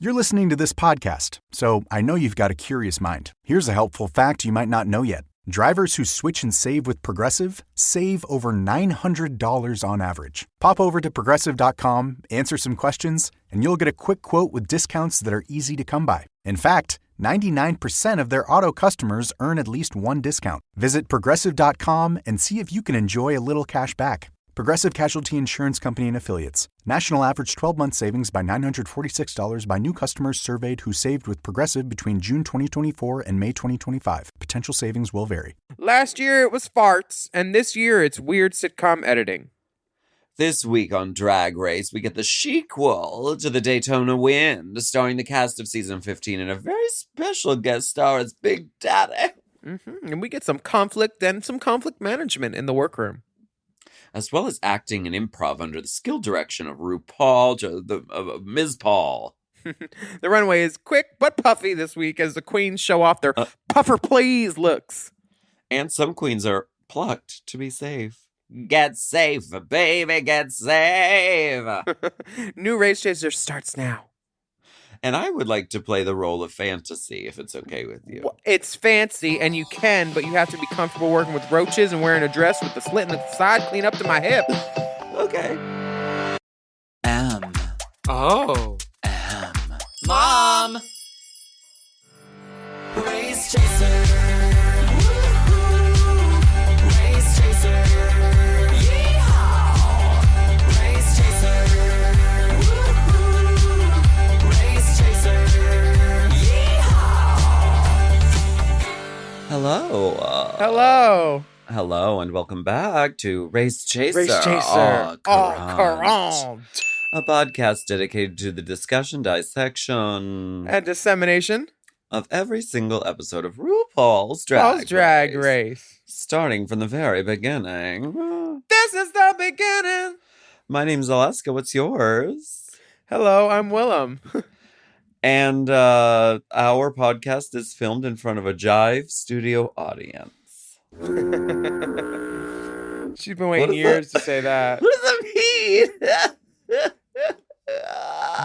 You're listening to this podcast, so I know you've got a curious mind. Here's a helpful fact you might not know yet. Drivers who switch and save with Progressive save over $900 on average. Pop over to Progressive.com, answer some questions, and you'll get a quick quote with discounts that are easy to come by. In fact, 99% of their auto customers earn at least one discount. Visit Progressive.com and see if you can enjoy a little cash back. Progressive Casualty Insurance Company and Affiliates. National average 12-month savings by $946 by new customers surveyed who saved with Progressive between June 2024 and May 2025. Potential savings will vary. Last year it was farts, and this year it's weird sitcom editing. This week on Drag Race, we get the shequel to the Daytona Wind, starring the cast of season 15 and a very special guest star as Big Daddy. And we get some conflict and some conflict management in the workroom. As well as acting and improv under the skill direction of RuPaul, Ms. Paul. The runway is quick but puffy this week as the queens show off their puffer please looks. And some queens are plucked to be safe. Get safe, baby, get safe. New Race Chaser starts now. And I would like to play the role of fantasy, if it's okay with you. Well, it's fancy, and you can, but you have to be comfortable working with roaches and wearing a dress with the slit in the side clean up to my hip. Okay. Oh. Mom! Race Chaser. Woo-hoo. Race Chaser. Yeehaw. Race Chaser. Woo-hoo. Race Chaser. Yeehaw. Hello. Hello, and welcome back to Race Chaser. Race Chaser. Current. A podcast dedicated to the discussion, dissection, And dissemination of every single episode of RuPaul's Drag Race. Starting from the very beginning. This is the beginning. My name's Alaska. What's yours? Hello, I'm Willam. And our podcast is filmed in front of a Jive studio audience. She's been waiting years to say that. What does that mean?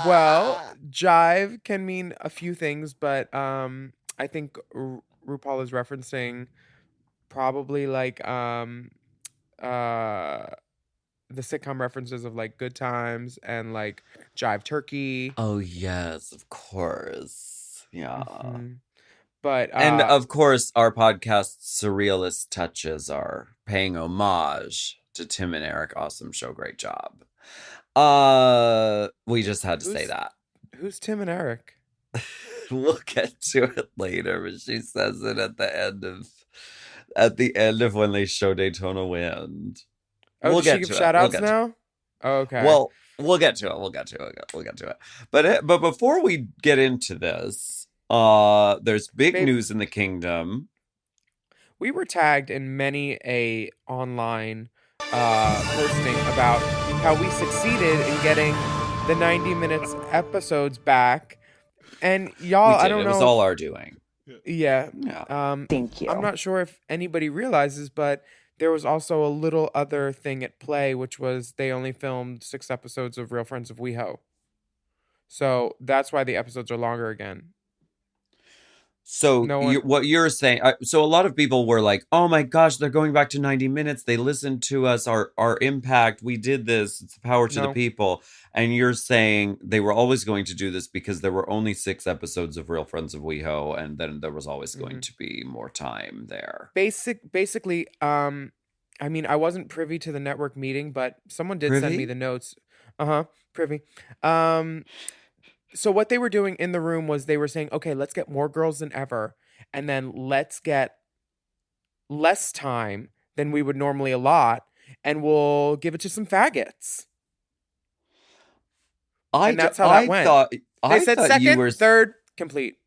Well, jive can mean a few things, but I think RuPaul is referencing probably like the sitcom references of like Good Times and like Jive Turkey. Oh yes, of course. Yeah. Mm-hmm. But and of course our podcast's surrealist touches are paying homage to Tim and Eric. Awesome show, great job. We just had to say that. Who's Tim and Eric? We'll get to it later, but she says it at the end of when they show Daytona Wind. Oh, we'll does she get give to shout it. outs now? Oh, okay. Well, we'll get to it. But before we get into this, there's big news in the kingdom. We were tagged in many a online posting about how we succeeded in getting the 90 minutes episodes back, and y'all, I don't know. It was all our doing. Yeah. Thank you. I'm not sure if anybody realizes, but there was also a little other thing at play, which was they only filmed 6 episodes of Real Friends of WeHo. So that's why the episodes are longer again. So what you're saying, so a lot of people were like, oh my gosh, they're going back to 90 minutes. They listened to us, our impact. We did this. It's the power to the people. And you're saying they were always going to do this because there were only 6 episodes of Real Friends of WeHo. And then there was always going to be more time there. Basically, I mean, I wasn't privy to the network meeting, but someone did send me the notes. Privy. So what they were doing in the room was they were saying, okay, let's get more girls than ever. And then let's get less time than we would normally allot. And we'll give it to some faggots. And that's how that went. They said second, third, complete.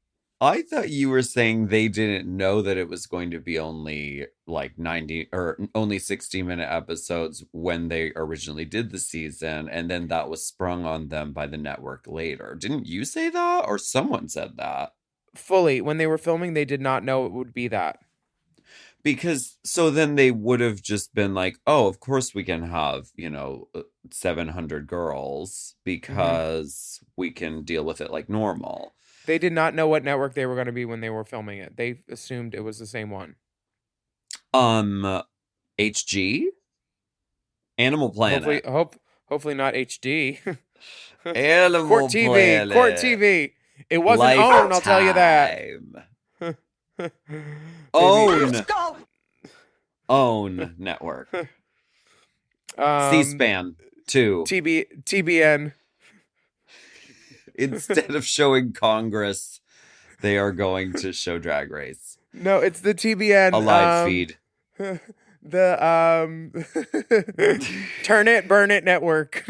I thought you were saying they didn't know that it was going to be only like 90 or only 60-minute episodes when they originally did the season, and then that was sprung on them by the network later. Didn't you say that, or someone said that? Fully, when they were filming, they did not know it would be that. Because so then they would have just been like, oh, of course we can have, 700 girls because we can deal with it like normal. They did not know what network they were going to be when they were filming it. They assumed it was the same one. HG? Animal Planet. Hopefully not HD. Animal Court TV. Planet. Court TV. It wasn't Lifetime. OWN, I'll tell you that. OWN. OWN network. C-SPAN 2. TBN. Instead of showing Congress, they are going to show Drag Race. No, it's the TBN. A live feed. The Turn It, Burn It network.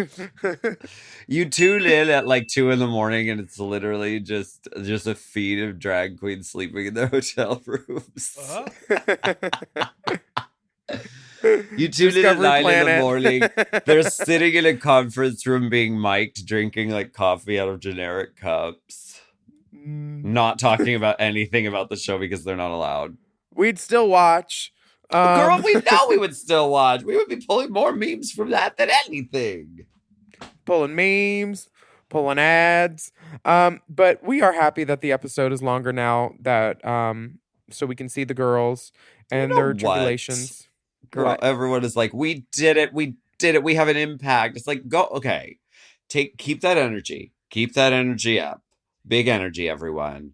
You tune in at like 2 a.m. and it's literally just a feed of drag queens sleeping in their hotel rooms. You tune in at 9 a.m. They're sitting in a conference room being mic'd, drinking like coffee out of generic cups. Not talking about anything about the show because they're not allowed. We'd still watch. Girl, we know we would still watch. We would be pulling more memes from that than anything. Pulling memes, pulling ads. But we are happy that the episode is longer now that so we can see the girls and their tribulations. Girl, everyone is like, we did it. We have an impact. It's like, go, okay. Keep that energy. Keep that energy up. Big energy, everyone.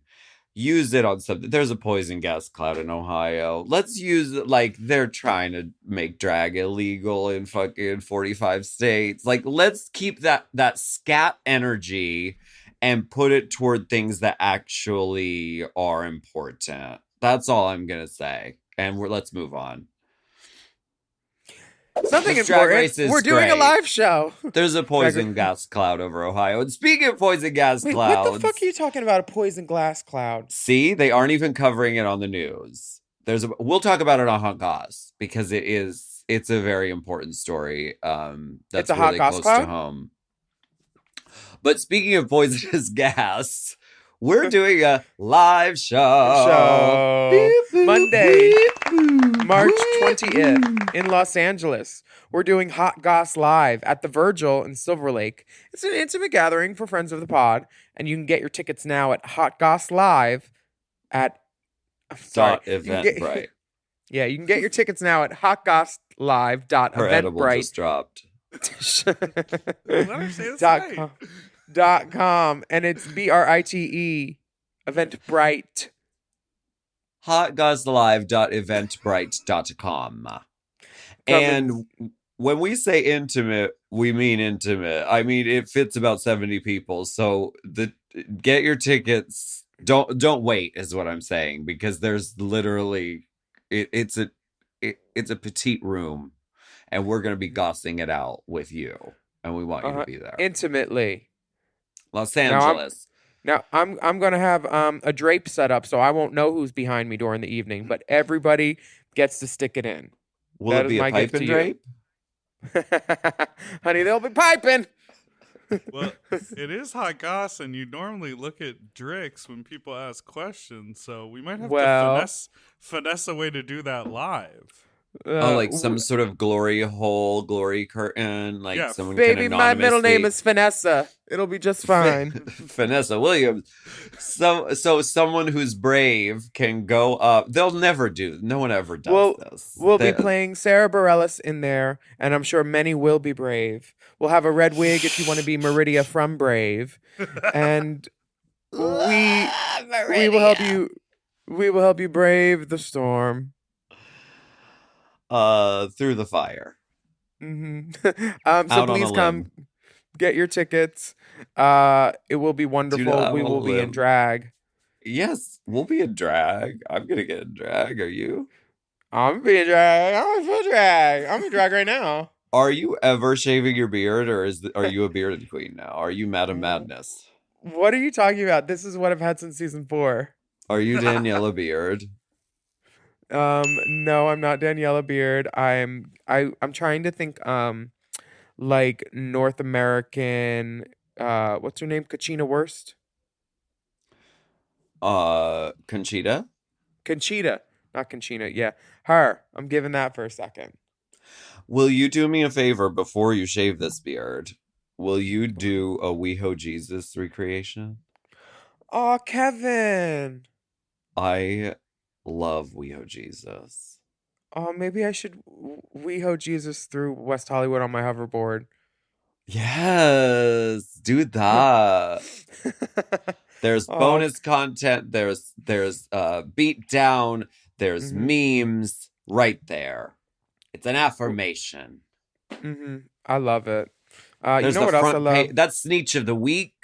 Use it on something. There's a poison gas cloud in Ohio. Let's use it like they're trying to make drag illegal in fucking 45 states. Like, let's keep that scat energy and put it toward things that actually are important. That's all I'm going to say. And let's move on. Something important. We're doing a live show. There's a poison gas cloud over Ohio. And speaking of poison gas clouds, what the fuck are you talking about? A poison glass cloud? See, they aren't even covering it on the news. We'll talk about it on Hot Goss because it's a very important story. That's really close to home. But speaking of poisonous gas, we're doing a live show. Monday, March 20th in Los Angeles. We're doing Hot Goss Live at the Virgil in Silver Lake. It's an intimate gathering for friends of the pod, and you can get your tickets now at Hot Goss Live at Eventbrite. Yeah, you can get your tickets now at hotgosslive.eventbrite. Her edible just dropped. .com, and it's BRITE Eventbrite. hotgosslive.eventbrite.com. And when we say intimate, we mean intimate. I mean, it fits about 70 people. So get your tickets. Don't wait is what I'm saying, because there's literally it's a petite room, and we're going to be gossing it out with you, and we want you to be there intimately. Los Angeles. Now I'm gonna have a drape set up, so I won't know who's behind me during the evening, but everybody gets to stick it in. Will it be a pipe and drape? Honey, they'll be piping. Well, it is Hot Goss, and you normally look at Drix when people ask questions, so we might have to finesse a way to do that live. Like some sort of glory hole, glory curtain, like someone can anonymously... my middle name is Vanessa. It'll be just fine. Vanessa Williams. So someone who's brave can go up. No one ever does this. We'll be playing Sarah Bareilles in there, and I'm sure many will be brave. We'll have a red wig if you want to be Meridia from Brave, and we will help you. We will help you brave the storm. Through the fire. Mm-hmm. So please come get your tickets. It will be wonderful. We will be in drag. Yes, we'll be in drag. I'm gonna get in drag. Are you? I'm gonna be in drag. I'm in full drag. I'm in drag right now. Are you ever shaving your beard, or are you a bearded queen now? Are you Madam Madness? What are you talking about? This is what I've had since season 4. Are you Daniela Beard? No, I'm not Daniela Beard. I'm trying to think like North American what's her name? Kachina Wurst? Conchita? Conchita. Not Conchina. Yeah, her. I'm giving that for a second. Will you do me a favor before you shave this beard? Will you do a WeHo Jesus recreation? Oh, Kevin. I love WeHo Jesus. Oh, maybe I should WeHo Jesus through West Hollywood on my hoverboard. Yes, do that. There's bonus content. There's beat down. There's memes right there. It's an affirmation. I love it. You know what else I love? That's Sneech of the Week.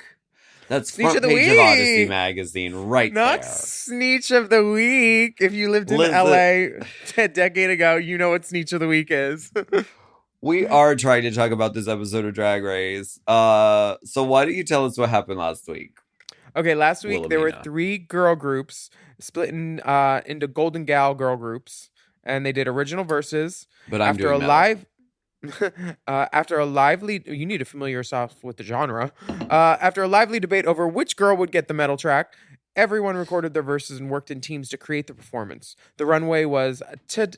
That's Sneech front of the page week. of Odyssey magazine right Not there. Sneech of the Week. If you lived in LA a decade ago, you know what Sneech of the Week is. We are trying to talk about this episode of Drag Race. So why don't you tell us what happened last week? Okay, last week there were 3 girl groups split into Golden Gal girl groups, and they did original verses. But after a lively, you need to familiar yourself with the genre. After a lively debate over which girl would get the medal track, everyone recorded their verses and worked in teams to create the performance. The runway was to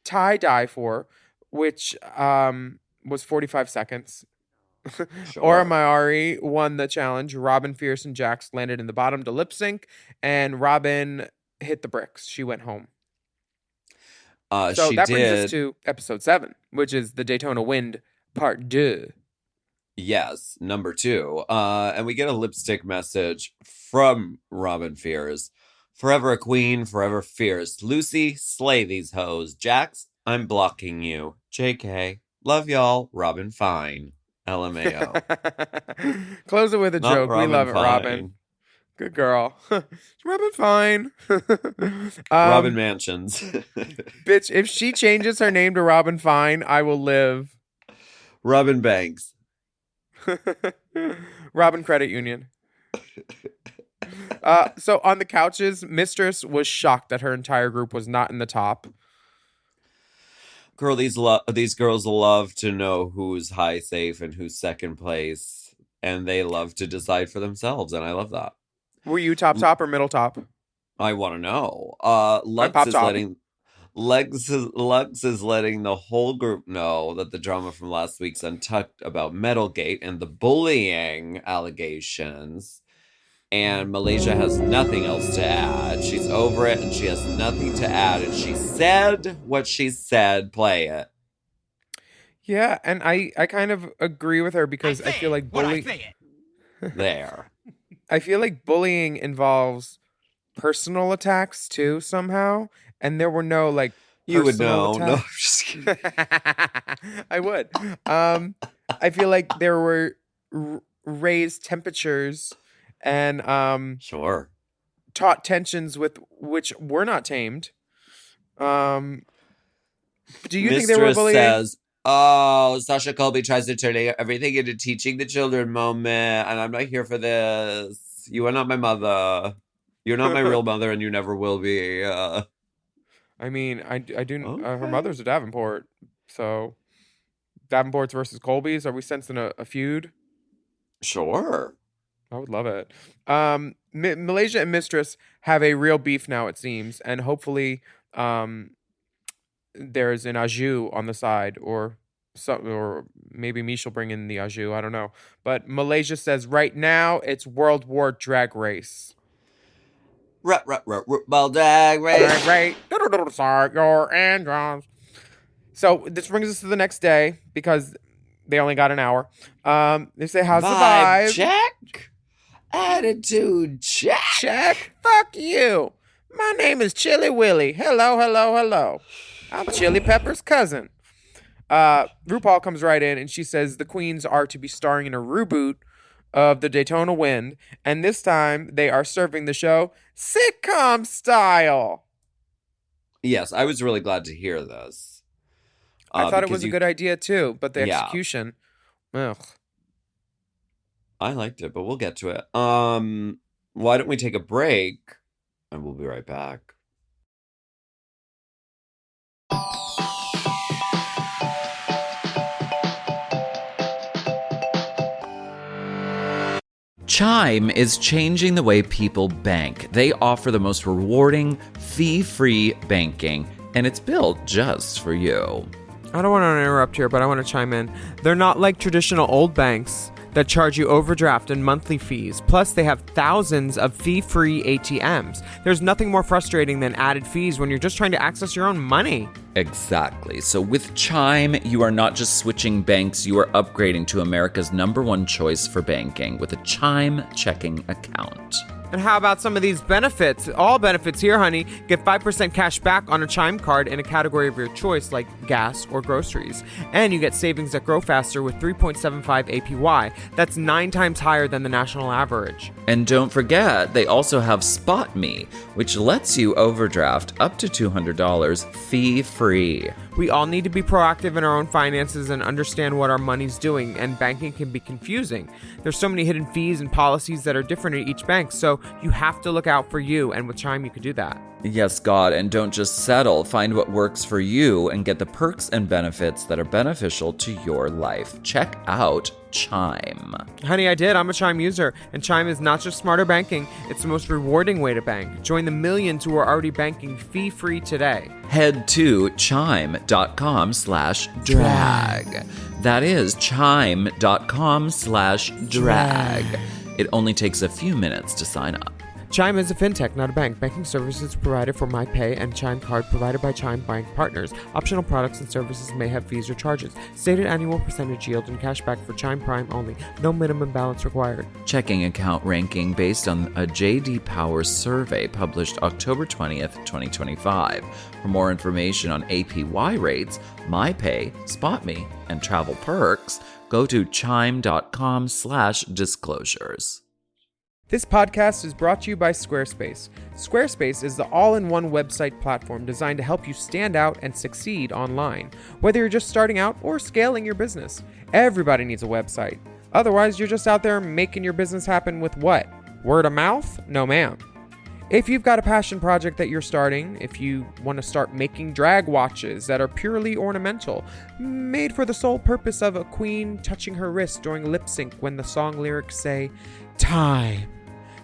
tie for, which was 45 seconds. Sure. Aura Mayari won the challenge. Robin, Fierce, and Jax landed in the bottom to lip sync, and Robin hit the bricks. She went home. So that brings us to episode 7, which is the Daytona Wind part 2. Yes, number 2. And we get a lipstick message from Robin Fierce. Forever a queen, forever fierce. Lucy, slay these hoes. Jax, I'm blocking you. JK, love y'all. Robin Fine. LMAO. Close it with a Not joke. Robin We love it, Fine. Robin. Good girl. Robin Fine. Robin Mansions. Bitch, if she changes her name to Robin Fine, I will live. Robin Banks. Robin Credit Union. So on the couches, Mistress was shocked that her entire group was not in the top. Girl, these girls love to know who's high safe and who's second place, and they love to decide for themselves, and I love that. Were you top or middle top? I want to know. Lux is letting the whole group know that the drama from last week's Untucked about Metalgate and the bullying allegations. And Malaysia has nothing else to add. She's over it and she has nothing to add. And she said what she said. Play it. Yeah, and I kind of agree with her because I feel like bullying. There. I feel like bullying involves personal attacks too somehow, and there were no like. You would know. Attacks. No, I'm just kidding. I would. I feel like there were raised temperatures and sure, taut tensions with which were not tamed. Do you think they were bullying? Says, "Oh, Sasha Colby tries to turn everything into teaching the children moment, and I'm not here for this. You are not my mother. You're not my real mother, and you never will be." I mean, I do. Okay. Her mother's a Davenport, so Davenports versus Colbys. Are we sensing a feud? Sure. I would love it. Malaysia and Mistress have a real beef now, it seems, and hopefully, there's an au jus on the side, or maybe Mish will bring in the au jus. I don't know. But Malaysia says right now it's World War Drag Race. Well, drag race. Right. Sorry, your androns. So this brings us to the next day because they only got an hour. They say, "How's the vibe?" Check. Attitude check. Check. Fuck you. My name is Chili Willy. Hello. I'm Chili Pepper's cousin. RuPaul comes right in and she says the queens are to be starring in a reboot of the Daytona Wind, and this time they are serving the show sitcom style. Yes, I was really glad to hear this. I thought it was a good idea too, but the execution, ugh. I liked it, but we'll get to it. Why don't we take a break, and we'll be right back. Chime is changing the way people bank. They offer the most rewarding, fee-free banking, and it's built just for you. I don't want to interrupt here, but I want to chime in. They're not like traditional old banks that charge you overdraft and monthly fees. Plus, they have thousands of fee-free ATMs. There's nothing more frustrating than added fees when you're just trying to access your own money. Exactly. So with Chime, you are not just switching banks, you are upgrading to America's #1 choice for banking with a Chime checking account. And how about some of these benefits? All benefits here, honey. Get 5% cash back on a Chime card in a category of your choice, like gas or groceries. And you get savings that grow faster with 3.75 APY. That's 9 times higher than the national average. And don't forget, they also have Spot Me, which lets you overdraft up to $200 fee-free. We all need to be proactive in our own finances and understand what our money's doing, and banking can be confusing. There's so many hidden fees and policies that are different at each bank, so you have to look out for you, and with Chime you could do that. Yes, God, and don't just settle. Find what works for you and get the perks and benefits that are beneficial to your life. Check out Chime. Honey, I did. I'm a Chime user, and Chime is not just smarter banking, it's the most rewarding way to bank. Join the millions who are already banking fee-free today. Head to chime.com/drag. That is chime.com/drag. It only takes a few minutes to sign up. Chime is a fintech, not a bank. Banking services provided for MyPay and Chime Card provided by Chime Bank partners. Optional products and services may have fees or charges. Stated annual percentage yield and cashback for Chime Prime only. No minimum balance required. Checking account ranking based on a J.D. Power survey published October 20th, 2025. For more information on APY rates, MyPay, SpotMe, and travel perks, go to chime.com/disclosures. This podcast is brought to you by Squarespace. Squarespace is the all-in-one website platform designed to help you stand out and succeed online. Whether you're just starting out or scaling your business, everybody needs a website. Otherwise, you're just out there making your business happen with what? Word of mouth? No, ma'am. If you've got a passion project that you're starting, if you want to start making drag watches that are purely ornamental, made for the sole purpose of a queen touching her wrist during lip sync when the song lyrics say, time.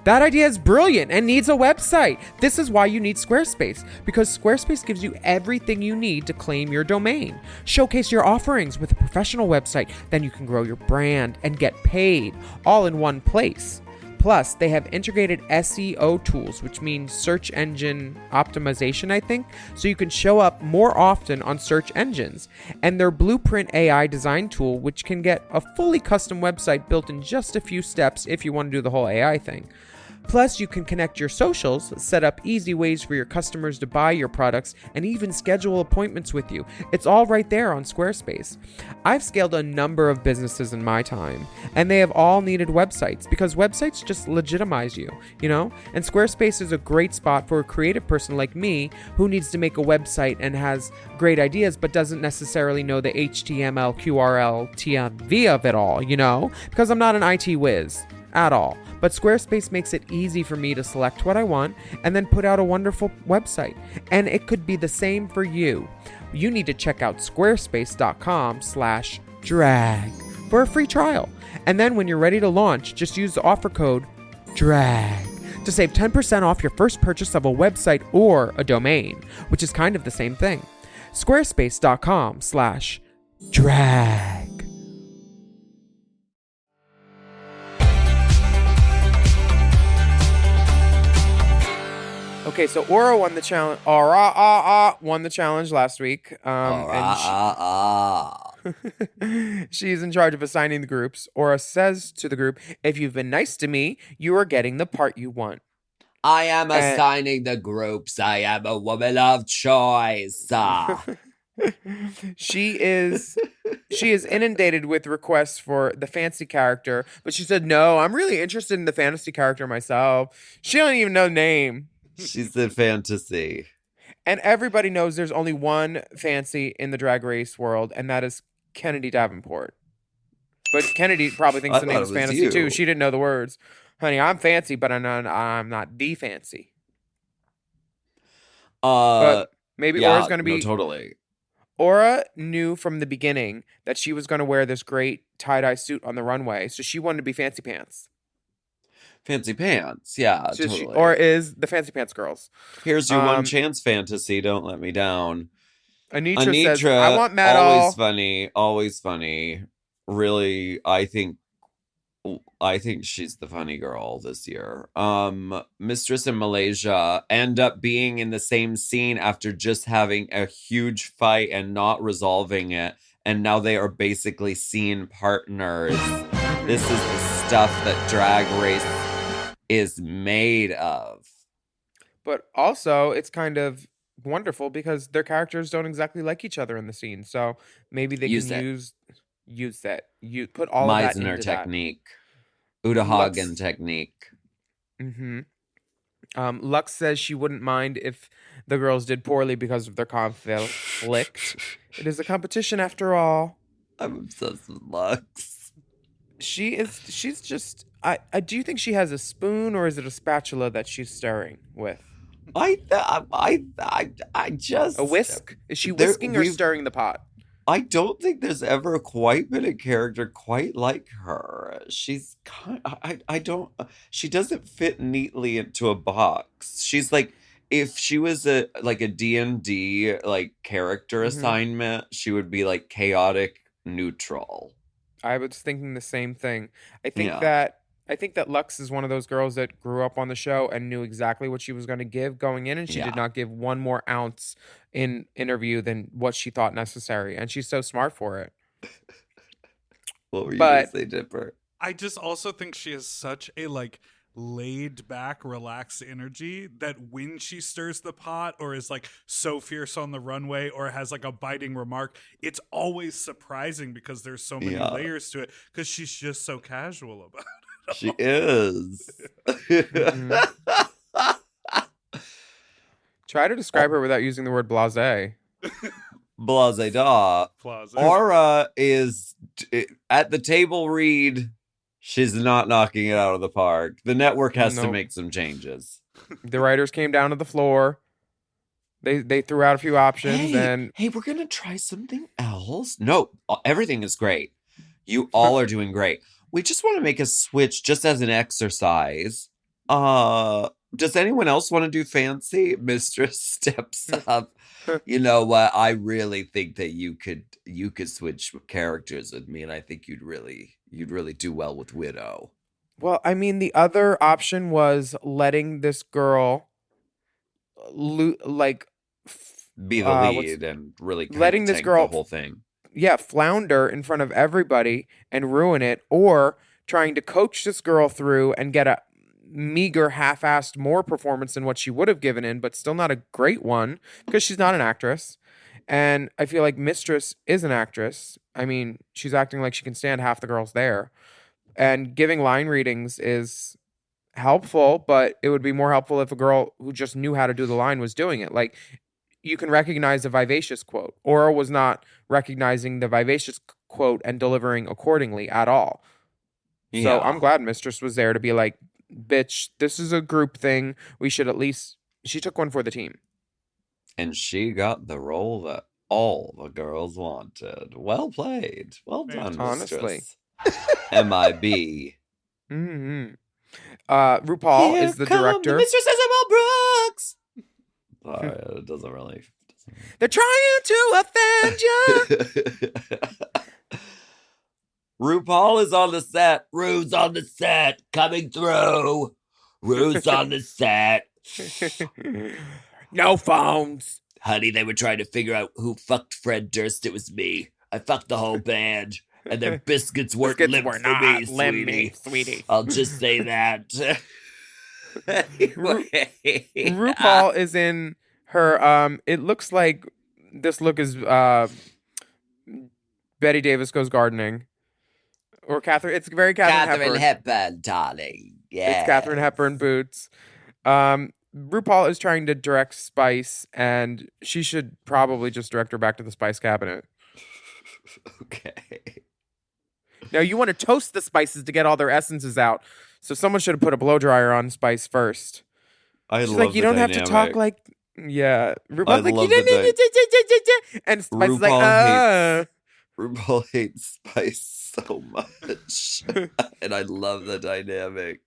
That idea is brilliant and needs a website. This is why you need Squarespace, because Squarespace gives you everything you need to claim your domain. Showcase your offerings with a professional website, then you can grow your brand and get paid all in one place. Plus, they have integrated SEO tools, which means search engine optimization, I think, so you can show up more often on search engines. And their Blueprint AI design tool, which can get a fully custom website built in just a few steps if you want to do the whole AI thing. Plus, you can connect your socials, set up easy ways for your customers to buy your products, and even schedule appointments with you. It's all right there on Squarespace. I've scaled a number of businesses in my time, and they have all needed websites because websites just legitimize you, you know? And Squarespace is a great spot for a creative person like me who needs to make a website and has great ideas but doesn't necessarily know the HTML, QRL, TMV of it all, you know? Because I'm not an IT whiz at all. But Squarespace makes it easy for me to select what I want and then put out a wonderful website. And it could be the same for you. You need to check out squarespace.com/drag for a free trial. And then when you're ready to launch, just use the offer code DRAG to save 10% off your first purchase of a website or a domain, which is kind of the same thing. Squarespace.com/drag. Okay, so Aura won the challenge. Won the challenge last week. She's in charge of assigning the groups. Aura says to the group, "If you've been nice to me, you are getting the part you want." I am assigning the groups. I am a woman of choice. She is inundated with requests for the fancy character, but she said, "No, I'm really interested in the fantasy character myself." She don't even know the name. She's in fantasy. And everybody knows there's only one fancy in the drag race world, and that is Kennedy Davenport. But Kennedy probably thinks the name is fantasy too. She didn't know the words. Honey, I'm fancy, but I'm not the fancy. But maybe Aura's going to be... No, totally. Aura knew from the beginning that she was going to wear this great tie-dye suit on the runway, so she wanted to be fancy pants. Fancy pants. Yeah, totally. Or is the Fancy Pants Girls. Here's your one chance fantasy. Don't let me down. Anitra says, I want metal. Always funny. Really, I think she's the funny girl this year. Mistress in Malaysia end up being in the same scene after just having a huge fight and not resolving it. And now they are basically scene partners. This is the stuff that Drag Race is made of. But also, it's kind of wonderful because their characters don't exactly like each other in the scene. So maybe they can use that. You put all of that into Meisner technique. Uta Hagen technique. Mm-hmm. Lux says she wouldn't mind if the girls did poorly because of their conflict. It is a competition after all. I'm obsessed with Lux. She's just... I do you think she has a spoon or is it a spatula that she's stirring with? I just... A whisk? Is she whisking or stirring the pot? I don't think there's ever quite been a character quite like her. She's she doesn't fit neatly into a box. She's like, if she was a D&D like character assignment, she would be like chaotic neutral. I was thinking the same thing. I think that Lux is one of those girls that grew up on the show and knew exactly what she was going to give going in, and she did not give one more ounce in interview than what she thought necessary, and she's so smart for it. What were you going to say, Dipper? I just also think she has such a like laid back, relaxed energy that when she stirs the pot or is like so fierce on the runway or has like a biting remark, it's always surprising because there's so many layers to it because she's just so casual about it. She is. Try to describe her without using the word blasé. Blase da. Aura is at the table read. She's not knocking it out of the park. The network has to make some changes. The writers came down to the floor. They threw out a few options hey, we're gonna try something else. No, everything is great. You all are doing great. We just want to make a switch just as an exercise. Does anyone else want to do fancy? Mistress steps up. You know what? I really think that you could switch characters with me, and I think you'd really do well with Widow. Well, I mean, the other option was letting this girl be the lead and really letting this girl the whole thing. Yeah, flounder in front of everybody and ruin it, or trying to coach this girl through and get a meager half-assed more performance than what she would have given in, but still not a great one because she's not an actress. And I feel like Mistress is an actress. I mean, she's acting like she can stand half the girls there. And giving line readings is helpful, but it would be more helpful if a girl who just knew how to do the line was doing it. Like, you can recognize the vivacious quote. Aura was not recognizing the vivacious quote and delivering accordingly at all. Yeah. So I'm glad Mistress was there to be like, bitch, this is a group thing. We should at least... She took one for the team. And she got the role that all the girls wanted. Well played. Well done, honestly. MIB. Mm-hmm. RuPaul Here is the director. The Mistress Isabel Brooks. It doesn't really. They're trying to offend you. RuPaul is on the set. Ru's on the set. Coming through. Ru's on the set. No phones. Honey, they were trying to figure out who fucked Fred Durst. It was me. I fucked the whole band. And their biscuits weren't limp for me, sweetie. I'll just say that. Anyway. RuPaul is in her, it looks like this look is Betty Davis Goes Gardening. Or Catherine, it's very Catherine Hepburn, darling. Yeah. It's Catherine Hepburn boots. RuPaul is trying to direct Spice, and she should probably just direct her back to the Spice Cabinet. Okay. Now, you want to toast the spices to get all their essences out, so someone should have put a blow dryer on Spice first. She's like, you don't have to talk like... Yeah. RuPaul's like, you didn't... And Spice is like, RuPaul hates Spice so much. And I love the dynamic.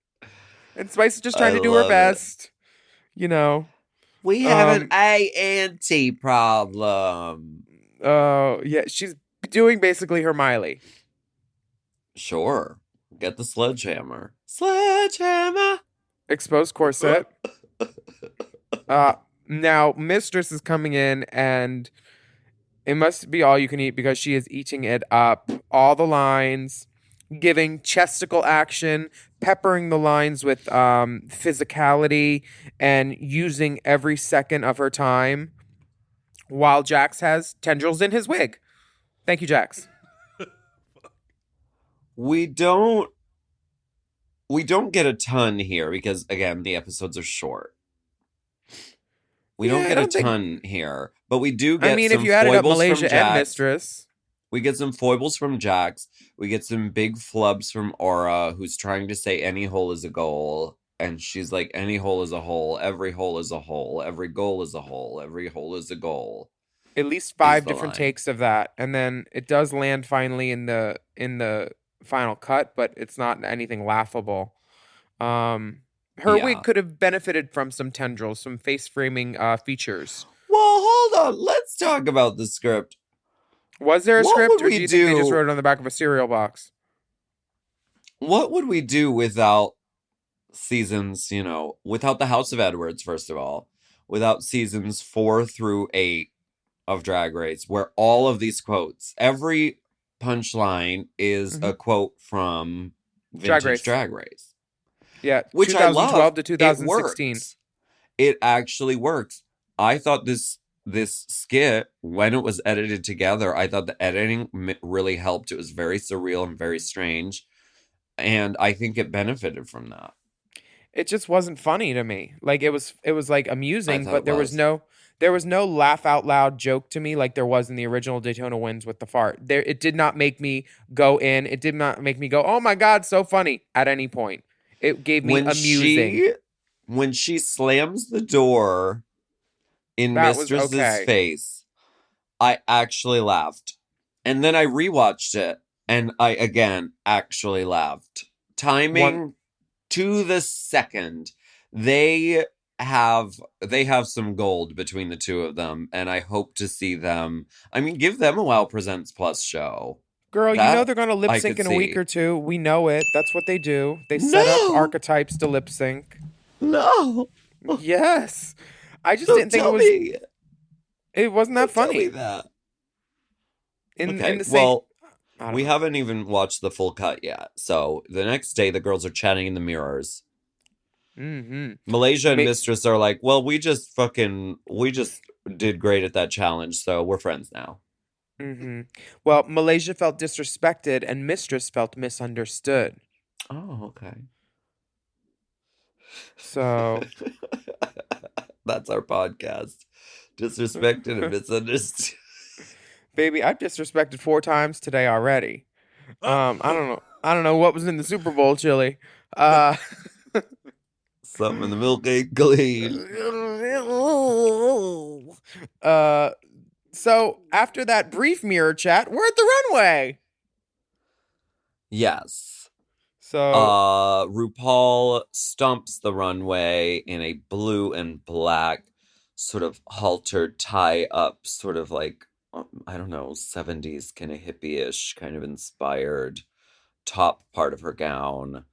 And Spice is just trying to do her best. You know. We have an A&T problem. Yeah, she's doing basically her Miley. Sure. Get the sledgehammer. Sledgehammer. Exposed corset. Now, Mistress is coming in, and it must be all you can eat because she is eating it up. All the lines, giving chesticle action, peppering the lines with physicality, and using every second of her time while Jax has tendrils in his wig. Thank you, Jax. We don't get a ton here because, again, the episodes are short. We don't get a ton here, but we do get if you added up Malaysia and Mistress. We get some foibles from Jax. We get some big flubs from Aura, who's trying to say any hole is a goal. And she's like, any hole is a hole. Every hole is a hole. Every goal is a hole. Every hole is a goal. At least 5 different takes of that. And then it does land finally in the final cut, but it's not anything laughable. Her wig could have benefited from some tendrils, some face framing features. Well, hold on. Let's talk about the script. Was there a script, or do you think they just wrote it on the back of a cereal box? What would we do without seasons, without the House of Edwards, first of all, without seasons 4 through 8 of Drag Race, where all of these quotes, every punchline is a quote from vintage Drag Race. Yeah, which 2012 I love. to 2016. It actually works. I thought this skit, when it was edited together, I thought the editing really helped. It was very surreal and very strange. And I think it benefited from that. It just wasn't funny to me. Like it was like amusing, but there was no laugh out loud joke to me like there was in the original Daytona Winds with the fart. It did not make me go in. It did not make me go, "Oh my God, so funny" at any point. It gave me amusing. When she slams the door in Mistress's face, I actually laughed. And then I rewatched it, and I again actually laughed. Timing to the second. They have some gold between the two of them, and I hope to see them. I mean, give them a WoW Presents Plus show. Girl, you know they're going to lip sync in a week or two. We know it. That's what they do. They set up archetypes to lip sync. No. Yes. I just didn't think it was. It wasn't that funny. Tell me that. In the same, well, we haven't even watched the full cut yet. So the next day, the girls are chatting in the mirrors. Mm-hmm. Malaysia and Mistress are like, well, we just did great at that challenge, so we're friends now. Mm-hmm. Well, Malaysia felt disrespected and Mistress felt misunderstood. Oh, okay. So that's our podcast. Disrespected and misunderstood. Baby, I've disrespected 4 times today already. I don't know what was in the Super Bowl chili. Something in the milk ain't clean. So after that brief mirror chat, we're at the runway. Yes. So RuPaul stomps the runway in a blue and black sort of halter tie up, sort of like, I don't know, 70s kind of hippie-ish, kind of inspired top part of her gown.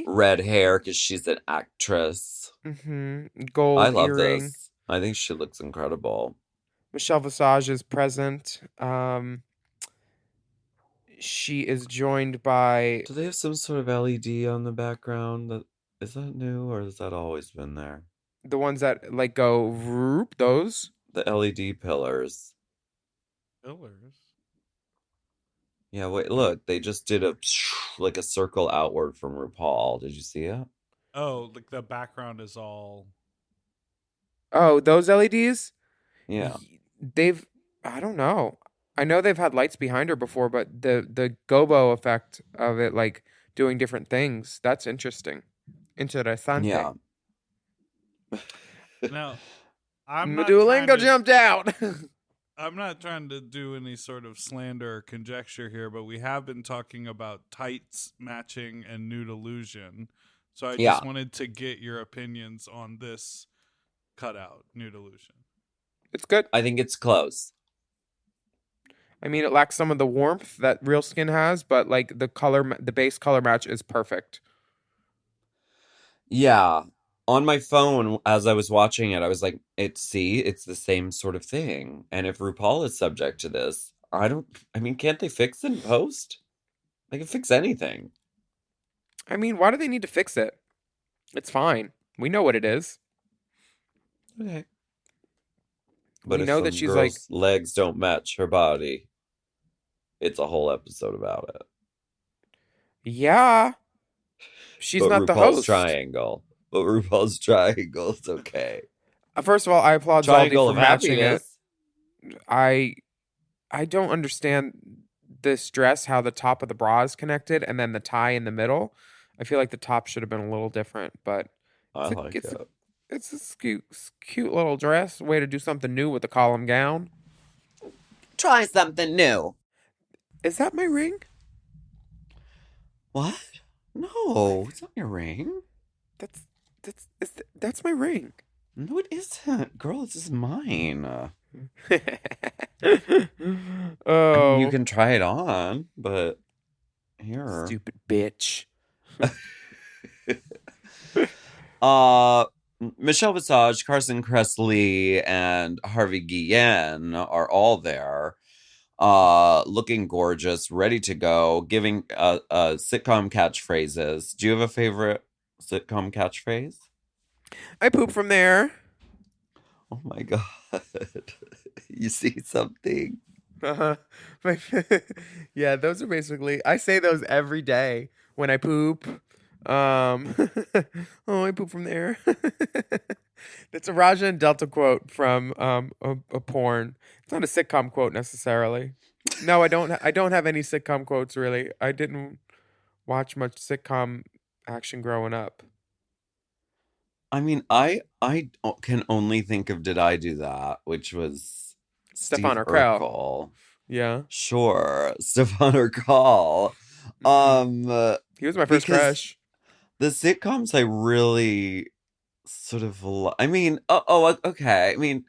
Red hair because she's an actress. Mm-hmm. Gold I love earring. this. I think she looks incredible. Michelle Visage is present. She is joined by... Do they have some sort of LED on the background? Is that new or has that always been there? The ones that like go whoop, those? The LED pillars. Pillars? Yeah, wait, look. They just did a circle outward from RuPaul. Did you see it? Oh, like the background is all... Oh, those LEDs? Yeah. I don't know. I know they've had lights behind her before, but the gobo effect of it, like doing different things, that's interesting. Interesante. Yeah. Now, I'm not Duolingo jumped out. I'm not trying to do any sort of slander or conjecture here, but we have been talking about tights matching and nude illusion. So I just wanted to get your opinions on this cutout, Nude Illusion. It's good. I think it's close. I mean, it lacks some of the warmth that real skin has, but like the base color match is perfect. Yeah. On my phone, as I was watching it, I was like, it's the same sort of thing. And if RuPaul is subject to this, can't they fix it in post? They can fix anything. I mean, why do they need to fix it? It's fine. We know what it is. Okay. But we if know some that she's girl's legs don't match her body, it's a whole episode about it. Yeah. She's but not RuPaul's the host. Triangle. But RuPaul's Triangle is okay. First of all, I applaud Triangle Zaldi of for matching happiness. it. I don't understand this dress, how the top of the bra is connected and then the tie in the middle. I feel like the top should have been a little different, but it's a cute little dress. Way to do something new with the column gown. Try something new. Is that my ring? What? No, it's not your ring. That's my ring. No, it isn't. Girl, this is mine. Oh. I mean, you can try it on, but here. Stupid bitch. Michelle Visage, Carson Kressley, and Harvey Guillen are all there, looking gorgeous, ready to go, giving sitcom catchphrases. Do you have a favorite sitcom catchphrase? I poop from there. Oh my god. You see something? Uh-huh. Yeah, those are basically, I say those every day when I poop. Oh, I poop from there. That's a Raja and Delta quote from a porn. It's not a sitcom quote necessarily. No, I don't have any sitcom quotes really. I didn't watch much sitcom action growing up. I mean, I can only think of Did I Do That, which was Stefan Steve Urkel. Yeah. Sure. Stefan Urkel. He was my first crush. The sitcoms I really sort of okay. I mean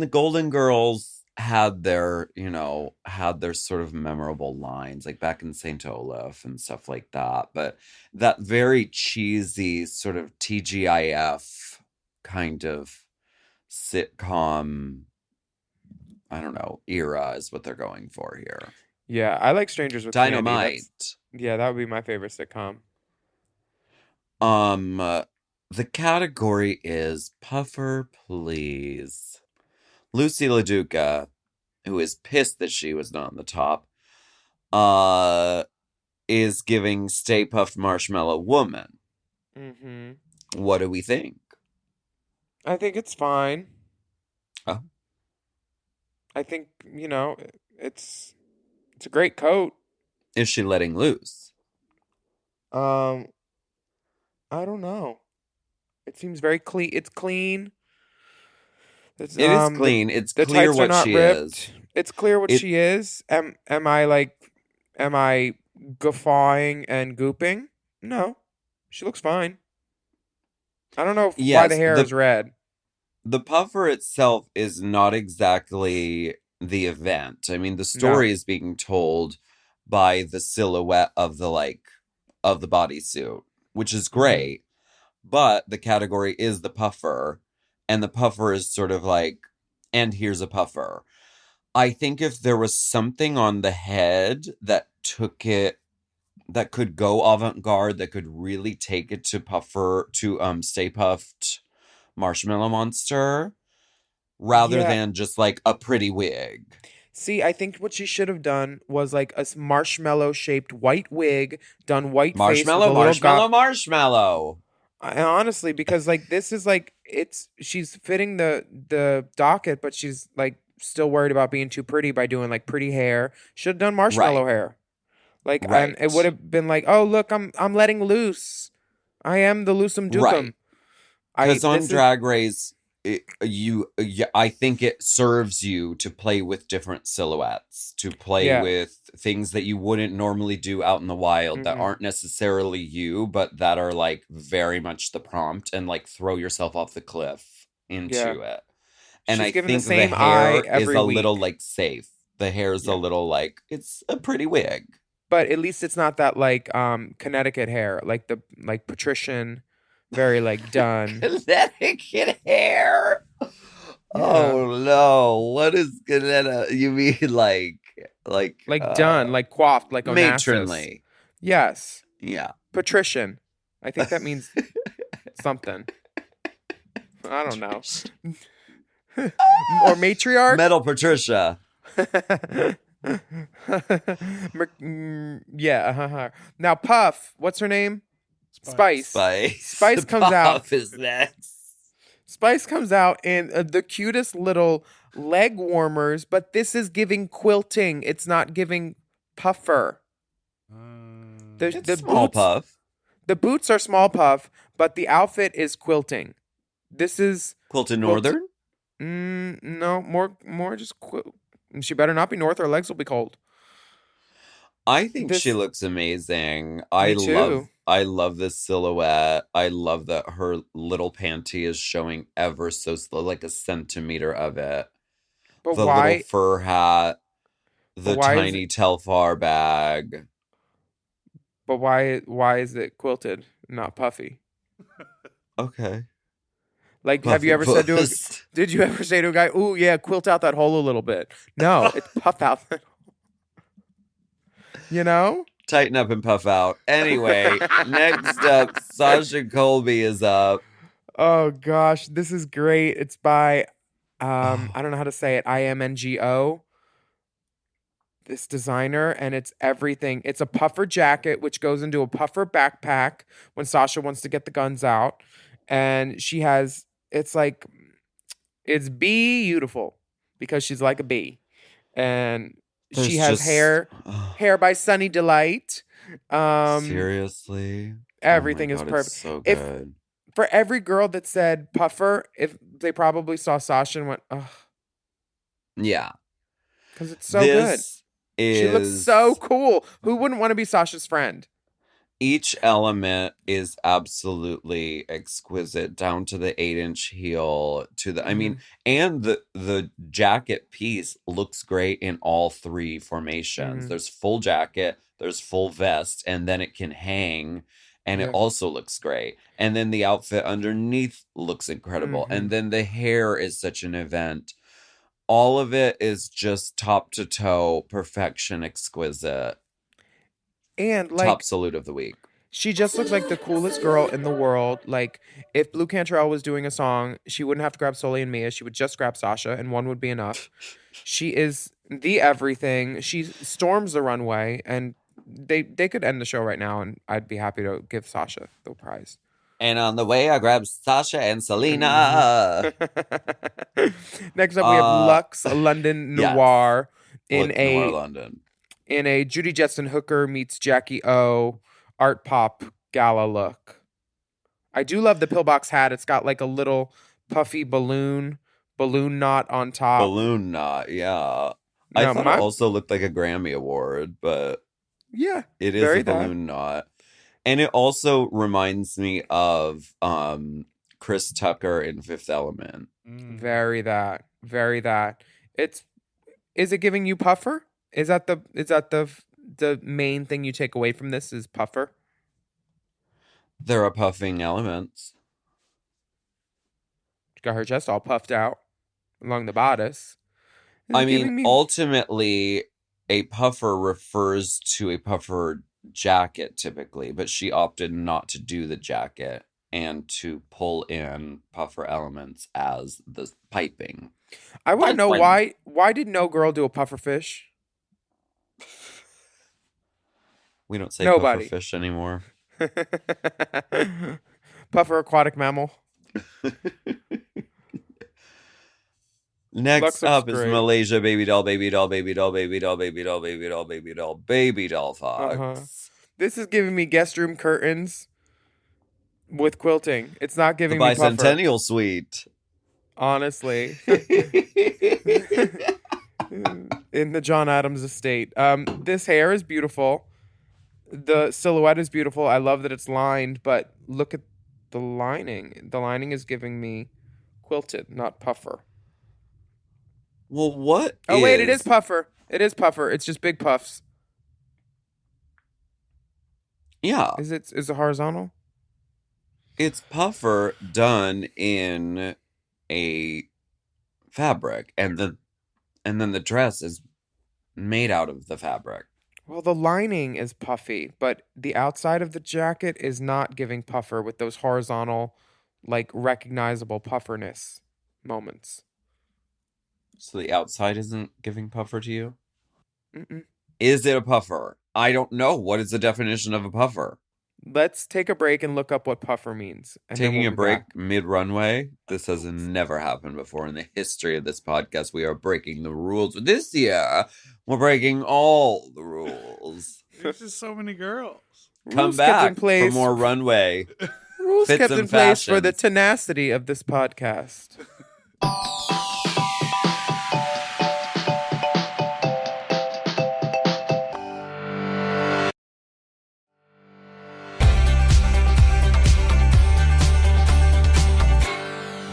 the Golden Girls had their sort of memorable lines, like back in St. Olaf and stuff like that. But that very cheesy sort of TGIF kind of sitcom, I don't know, era is what they're going for here. Yeah, I like Strangers with Dynamite. Candy. Yeah, that would be my favorite sitcom. The category is Puffer Please. Lucy LaDuca, who is pissed that she was not on the top, is giving Stay Puft Marshmallow Woman. Mm-hmm. What do we think? I think it's fine. Oh. I think, it's a great coat. Is she letting loose? I don't know. It seems very clean. It's clean. It is clean. It's the clear tights what are not she ripped. is. It's clear what she is. Am I guffawing and gooping? No. She looks fine. I don't know why the hair is red. The puffer itself is not exactly the event. I mean, the story is being told by the silhouette of the bodysuit, which is great. But the category is the puffer, and the puffer is sort of like, and here's a puffer. I think if there was something on the head that took it, that could go avant-garde, that could really take it to Stay Puft Marshmallow Monster, rather than just like a pretty wig. See, I think what she should have done was like a marshmallow-shaped white wig, done white marshmallow. Honestly, because like this is like she's fitting the docket, but she's like still worried about being too pretty by doing like pretty hair. Should have done marshmallow hair. Like and it would have been like, oh look, I'm letting loose. I am the loosum dookum. Because on Drag Race, I think it serves you to play with different silhouettes, to play with things that you wouldn't normally do out in the wild that aren't necessarily you, but that are like very much the prompt, and like throw yourself off the cliff into it. And I think the hair is a little like safe. The hair is a little like, it's a pretty wig. But at least it's not that like Connecticut hair, like the patrician, very like done. Connecticut hair. Yeah. Oh no! What is Connecticut? You mean like done, like coiffed, like Onassis. Matronly? Yes. Yeah. Patrician. I think that means something. I don't know. Or matriarch. Metal Patricia. Yeah. Now Puff, what's her name? Spice comes out. Puff is next. Spice comes out in the cutest little leg warmers, but this is giving quilting. It's not giving puffer. The small boots, puff. The boots are small puff, but the outfit is quilting. This is quilted northern. No, more just quilt. She better not be north. Her legs will be cold. I think she looks amazing. I love this silhouette. I love that her little panty is showing ever so slow, like a centimeter of it. But the why? Little fur hat, the tiny Telfar bag. But why is it quilted, not puffy? Okay. Like, Puffy have you ever said to did you ever say to a guy, "Ooh, yeah, quilt out that hole a little bit"? No, it's puff out. You know? Tighten up and puff out. Anyway, next up, Sasha Colby is up. Oh gosh, this is great. It's by I don't know how to say it. IMNGO. This designer, and it's everything. It's a puffer jacket which goes into a puffer backpack when Sasha wants to get the guns out, and she has it's beautiful because she's like a bee, and she has hair by Sunny Delight. Seriously, everything is perfect. It's so good. For every girl that said puffer, if they probably saw Sasha and went, "Ugh." Yeah, because it's so good. She looks so cool. Who wouldn't want to be Sasha's friend? Each element is absolutely exquisite, down to the 8-inch heel, to the, I mean, and the jacket piece looks great in all three formations. There's full jacket, there's full vest, and then it can hang, and it also looks great. And then the outfit underneath looks incredible. And then the hair is such an event. All of it is just top to toe, perfection, exquisite. And like top salute of the week. She just looks like the coolest girl in the world. Like if Blue Cantrell was doing a song, she wouldn't have to grab Sully and Mia. She would just grab Sasha, and one would be enough. She is the everything. She storms the runway, and they could end the show right now, and I'd be happy to give Sasha the prize. And on the way, I grabbed Sasha and Selena. Next up, we have Lux London Noir in a Judy Jetson Hooker meets Jackie O art pop gala look. I do love the pillbox hat. It's got like a little puffy balloon knot on top. Balloon knot, yeah. I thought it also looked like a Grammy Award, but yeah, it is a balloon knot. And it also reminds me of Chris Tucker in Fifth Element. Very that. Is it giving you puffer? Is that the main thing you take away from this is puffer? There are puffing elements. She got her chest all puffed out along the bodice. I mean, ultimately, a puffer refers to a puffer jacket typically, but she opted not to do the jacket and to pull in puffer elements as the piping. I want to know why did no girl do a puffer fish? We don't say puffer fish anymore. Puffer aquatic mammal. Next up is Malaysia baby doll fox. This is giving me guest room curtains with quilting. It's not giving the me puffer. Bicentennial suite. Honestly. In the John Adams estate. This hair is beautiful. The silhouette is beautiful. I love that it's lined, but look at the lining. The lining is giving me quilted, not puffer. Well, what? Oh, wait, it is puffer. It is puffer. It's just big puffs. Yeah. Is it horizontal? It's puffer done in a fabric, and then the dress is made out of the fabric. Well, the lining is puffy, but the outside of the jacket is not giving puffer with those horizontal, like recognizable pufferness moments. So the outside isn't giving puffer to you? Mm-mm. Is it a puffer? I don't know. What is the definition of a puffer? Let's take a break and look up what puffer means. Taking a break mid-runway? This has never happened before in the history of this podcast. We are breaking the rules. This year, we're breaking all the rules. There's just so many girls. Come back for more runway. Rules fits kept and in place for the fashions. tenacity of this podcast.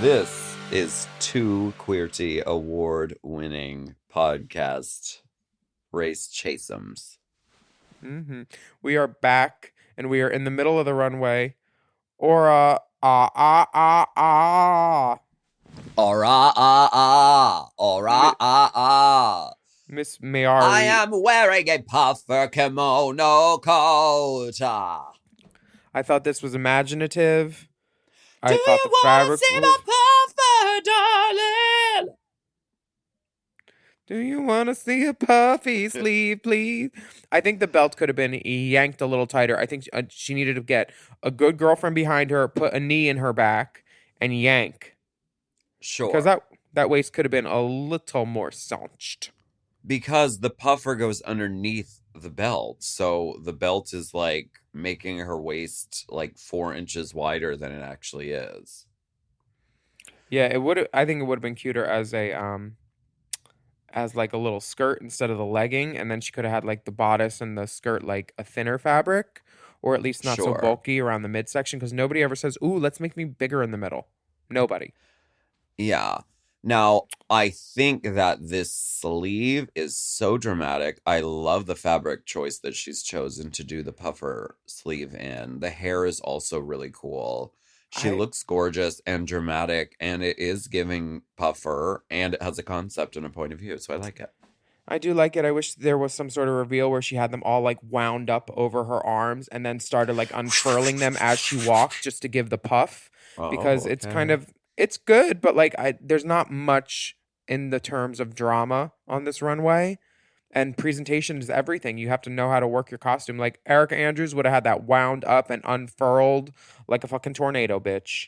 This is two Queerty award-winning podcast race chasems. Mm-hmm. We are back, and we are in the middle of the runway. Ora, ah, ah, ah, ah. Ora, ah, ah. Ora, ah, ah. Miss Mayari. I am wearing a puffer kimono coat. I thought this was imaginative. Do you want to see my puffer, darling? Do you want to see a puffy sleeve, please? I think the belt could have been yanked a little tighter. I think she needed to get a good girlfriend behind her, put a knee in her back, and yank. Sure. Because that waist could have been a little more cinched. Because the puffer goes underneath the belt, so the belt is like making her waist like 4 inches wider than it actually is. Yeah, it would. I think it would have been cuter as like a little skirt instead of the legging, and then she could have had like the bodice and the skirt like a thinner fabric, or at least not so Sure. bulky around the midsection. Because nobody ever says, "Ooh, let's make me bigger in the middle." Nobody. Yeah. Now, I think that this sleeve is so dramatic. I love the fabric choice that she's chosen to do the puffer sleeve in. The hair is also really cool. She looks gorgeous and dramatic, and it is giving puffer, and it has a concept and a point of view, so I like it. I do like it. I wish there was some sort of reveal where she had them all like wound up over her arms and then started like unfurling them as she walked just to give the puff. Because it's kind of, it's good, but like there's not much in the terms of drama on this runway, and presentation is everything. You have to know how to work your costume. Like Erica Andrews would have had that wound up and unfurled like a fucking tornado, bitch.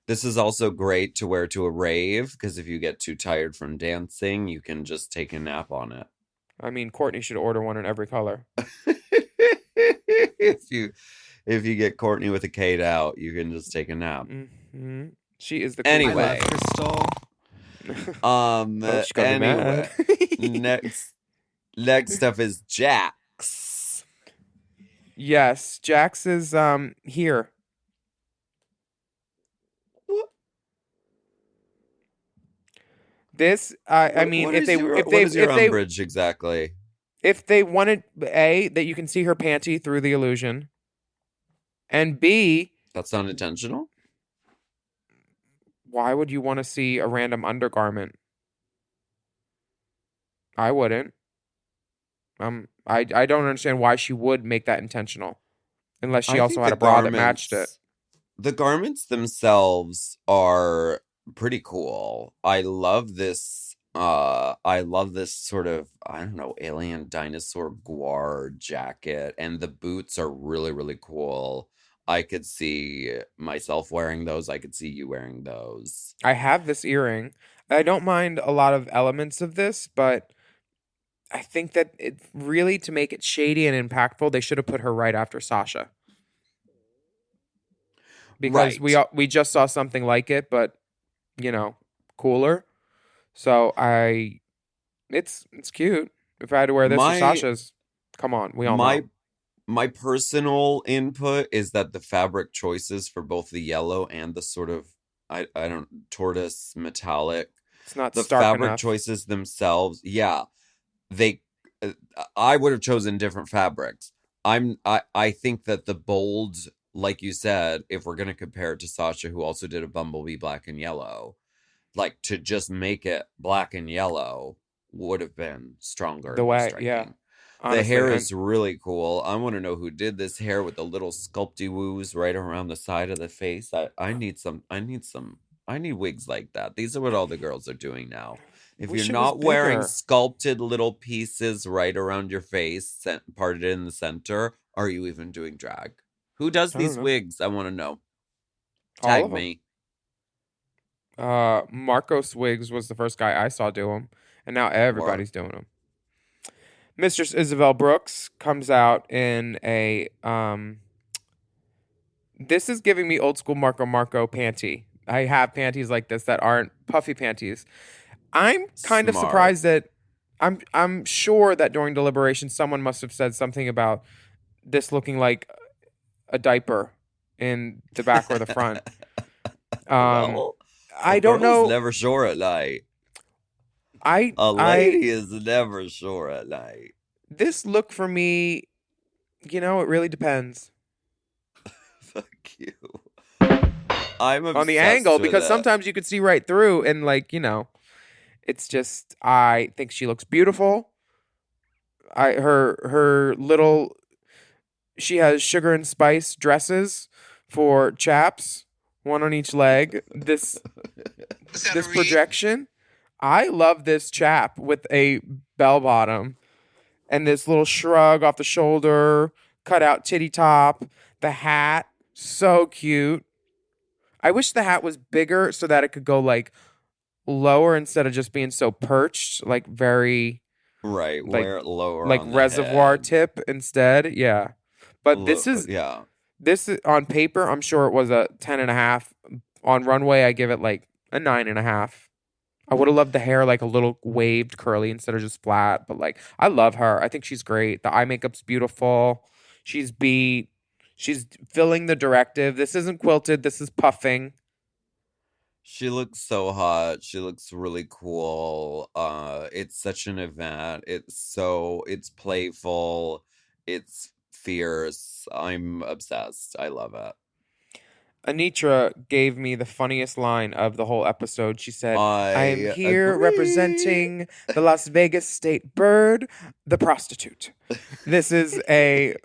This is also great to wear to a rave, because if you get too tired from dancing, you can just take a nap on it. I mean, Courtney should order one in every color. If you get Courtney with a Kate out, you can just take a nap. Mm-hmm. She is the Anyway. Crystal. Anyway, next up is Jax. Yes, Jax is here. This I mean, what if what is your umbrage exactly? If they wanted A, that you can see her panty through the illusion, and B, That's not intentional? why would you want to see a random undergarment? I wouldn't. I don't understand why she would make that intentional, unless she also had a bra that matched it. The garments themselves are pretty cool. I love this sort of, I don't know, alien dinosaur guar jacket, and the boots are really, really cool. I could see myself wearing those. I could see you wearing those. I have this earring. I don't mind a lot of elements of this, but I think that it really, to make it shady and impactful, they should have put her right after Sasha. Because Right. we just saw something like it, but cooler. So it's cute. If I had to wear this or My Sasha's, come on, we all my know. my personal input is that the fabric choices for both the yellow and the sort of I don't tortoise metallic, It's not the stark fabric enough. choices themselves, yeah, they I would have chosen different fabrics. I think that the bold, like you said, if we're gonna compare it to Sasha, who also did a Bumblebee black and yellow, like to just make it black and yellow would have been stronger The and more way, yeah, striking. The honestly, hair and is really cool. I want to know who did this hair with the little sculpty woos right around the side of the face. I need some. I need wigs like that. These are what all the girls are doing now. If you're wish it was not wearing bigger. sculpted little pieces right around your face, parted in the center, are you even doing drag? Who does I don't these know. wigs? I want to know. All Tag of them. me. Marcos Wiggs was the first guy I saw do them, and now Or everybody's doing them. Mistress Isabel Brooks comes out in a This is giving me old school Marco panty. I have panties like this that aren't puffy panties. I'm kind of smart. surprised that I'm sure that during deliberation someone must have said something about this looking like a diaper in the back or the front. Um, Well, a I don't girl's know. never sure at night. I A I lady is never sure at night. This look for me, it really depends Fuck you. I'm on the angle obsessed with because it. sometimes you could see right through and it's just I think she looks beautiful. Her little she has sugar and spice dresses for chaps, one on each leg. This projection, I love this chap with a bell bottom and this little shrug off the shoulder, cut out titty top, the hat, so cute. I wish the hat was bigger so that it could go like lower instead of just being so perched, like very Right, like wear it lower like on the reservoir head. tip instead. Yeah. But Yeah. this is on paper, I'm sure it was a 10.5. On runway, I give it like a 9.5. I would have loved the hair like a little waved curly instead of just flat, but like I love her. I think she's great. The eye makeup's beautiful. She's beat. She's filling the directive. This isn't quilted. This is puffing. She looks so hot. She looks really cool. It's such an event. It's playful. It's fierce. I'm obsessed. I love it. Anitra gave me the funniest line of the whole episode. She said, I am I here agree. representing the Las Vegas state bird, the prostitute. This is a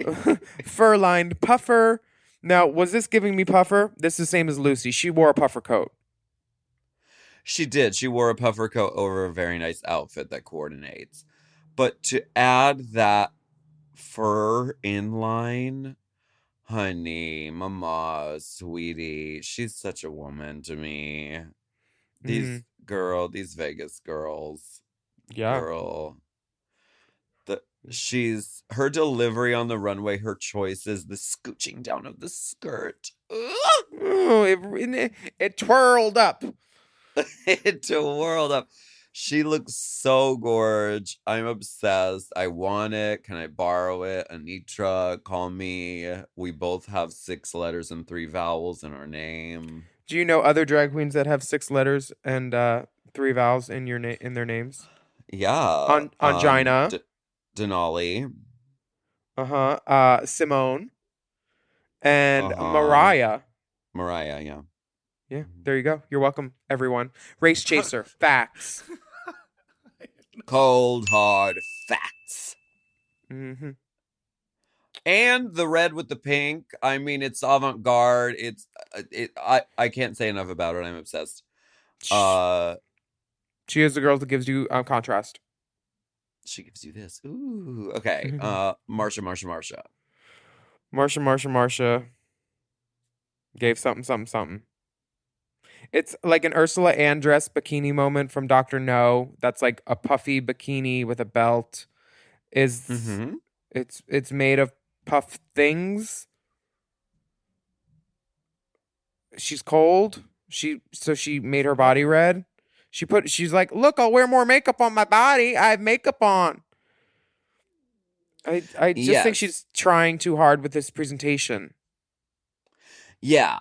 fur-lined puffer. Now, was this giving me puffer? This is the same as Lucy. She wore a puffer coat. She did. She wore a puffer coat over a very nice outfit that coordinates. But to add that fur inline, honey, mama, sweetie, she's such a woman to me. These Vegas girls, Yeah. girl. She's her delivery on the runway, her choices, the scooching down of the skirt. Oh, it twirled up. It's a world up. She looks so gorge. I'm obsessed. I want it. Can I borrow it? Anitra, call me. We both have 6 letters and 3 vowels in our name. Do you know other drag queens that have 6 letters and 3 vowels in in their names? Yeah. Angina. Denali. Simone. And Uh-huh. Mariah. Mariah, yeah. Yeah, there you go. You're welcome, everyone. Race Chaser. Facts. Cold, hard facts. Mm-hmm. And the red with the pink. I mean, it's avant-garde. I can't say enough about it. I'm obsessed. She is the girl that gives you contrast. She gives you this. Ooh. Okay. Marsha. Marsha gave something. It's like an Ursula Andress bikini moment from Dr. No. That's like a puffy bikini with a belt. It's made of puff things. She's cold. She made her body red. She's like, look, I'll wear more makeup on my body. I have makeup on. I just think she's trying too hard with this presentation. Yeah.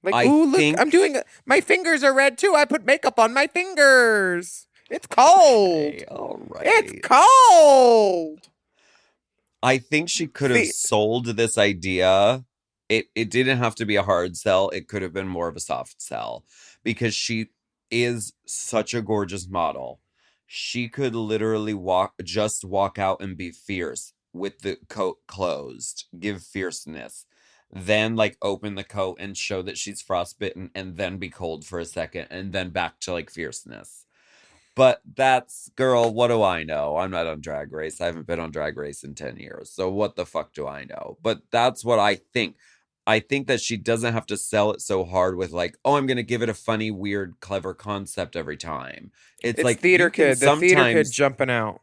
Like, ooh, look, I'm doing it. My fingers are red too. I put makeup on my fingers. It's cold. Okay, all right. It's cold. I think she could have sold this idea. It didn't have to be a hard sell. It could have been more of a soft sell because she is such a gorgeous model. She could literally walk out and be fierce with the coat closed, give fierceness, then like open the coat and show that she's frostbitten and then be cold for a second and then back to like fierceness. But girl, what do I know? I'm not on Drag Race. I haven't been on Drag Race in 10 years. So what the fuck do I know? But that's what I think. I think that she doesn't have to sell it so hard with like, oh, I'm going to give it a funny, weird, clever concept every time. It's like theater kid. The theater kid jumping out.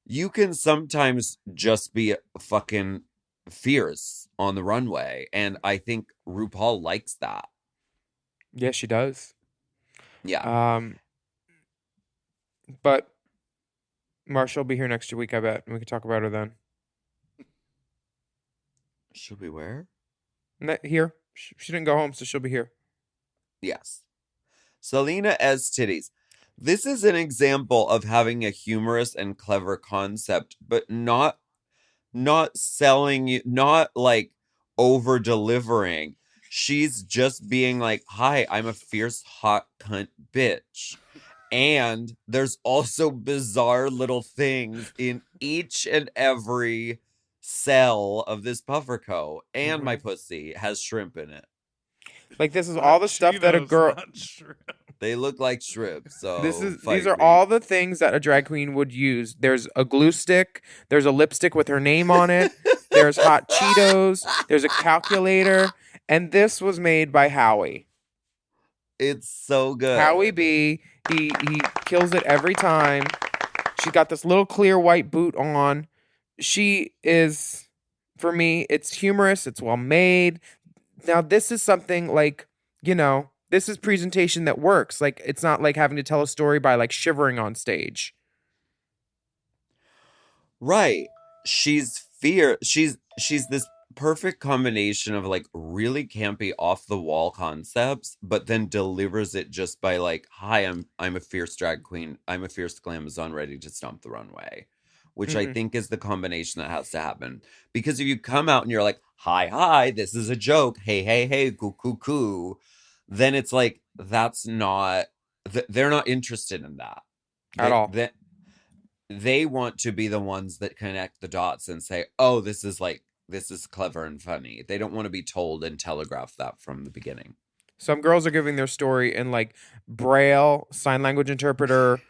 You can sometimes just be fucking fierce on the runway. And I think RuPaul likes that. Yeah, she does. Yeah. But Marsha will be here next week, I bet. And we can talk about her then. She'll be where? Here. She didn't go home, so she'll be here. Yes. Selena S. Titties. This is an example of having a humorous and clever concept, but not selling you, not like over delivering. She's just being like, hi, I'm a fierce, hot cunt bitch. And there's also bizarre little things in each and every cell of this puffer coat. And my pussy has shrimp in it. Like, this is all the stuff that a girl... They look like shrimp, so these are all the things that a drag queen would use. There's a glue stick. There's a lipstick with her name on it. There's hot Cheetos. There's a calculator. And this was made by Howie. It's so good. Howie B. He kills it every time. She's got this little clear white boot on. She is, for me, it's humorous. It's well made. Now, this is something like, this is presentation that works. Like, it's not like having to tell a story by like shivering on stage. Right. She's this perfect combination of like really campy off the wall concepts, but then delivers it just by like, hi, I'm a fierce drag queen. I'm a fierce glamazon ready to stomp the runway, which I think is the combination that has to happen. Because if you come out and you're like, hi, this is a joke. Hey, coo, then it's like, that's not, they're not interested in that. At all. They want to be the ones that connect the dots and say, oh, this is clever and funny. They don't want to be told and telegraph that from the beginning. Some girls are giving their story in like Braille, sign language interpreter,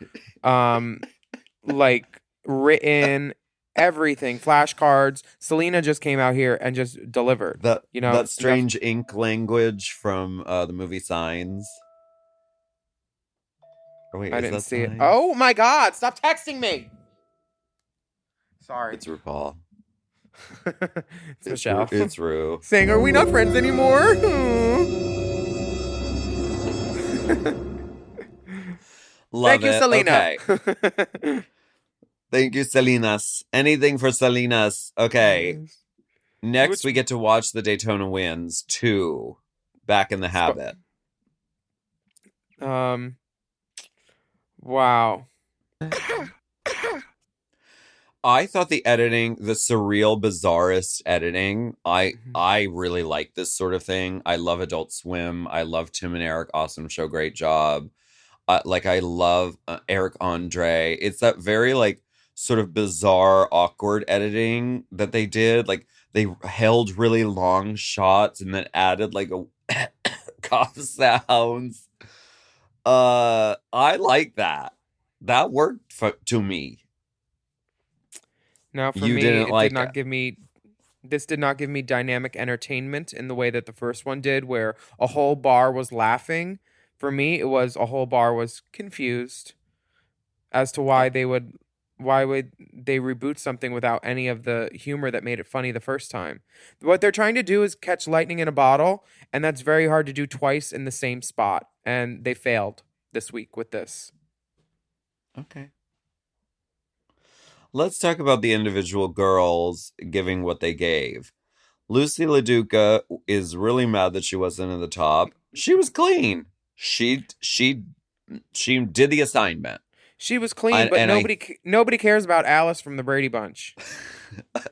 like written, everything, flashcards. Selena just came out here and just delivered. That strange ink language from the movie Signs. Oh, wait, I didn't see it. Oh my God! Stop texting me. Sorry, it's RuPaul. It's Michelle. It's Ru. Saying, "Are we not friends anymore?" Love Thank you, Selena. Okay. Thank you, Selenas. Anything for Selenas. Okay. Next, we get to watch the Daytona Winds 2. Back in the Habit. Wow. I thought the editing, the surreal, bizarrest editing, I really like this sort of thing. I love Adult Swim. I love Tim and Eric. Awesome show. Great job. I love Eric Andre. It's that very, like, sort of bizarre, awkward editing that they did. Like, they held really long shots and then added, like, a cough sounds. I like that. That worked to me. Now, for me, this did not give me dynamic entertainment in the way that the first one did, where a whole bar was laughing. For me, it was a whole bar was confused as to why they would they reboot something without any of the humor that made it funny the first time? What they're trying to do is catch lightning in a bottle, and that's very hard to do twice in the same spot. And they failed this week with this. Okay. Let's talk about the individual girls giving what they gave. Lucy LaDuca is really mad that she wasn't in the top. She was clean. She did the assignment. She was clean, but nobody cares about Alice from the Brady Bunch.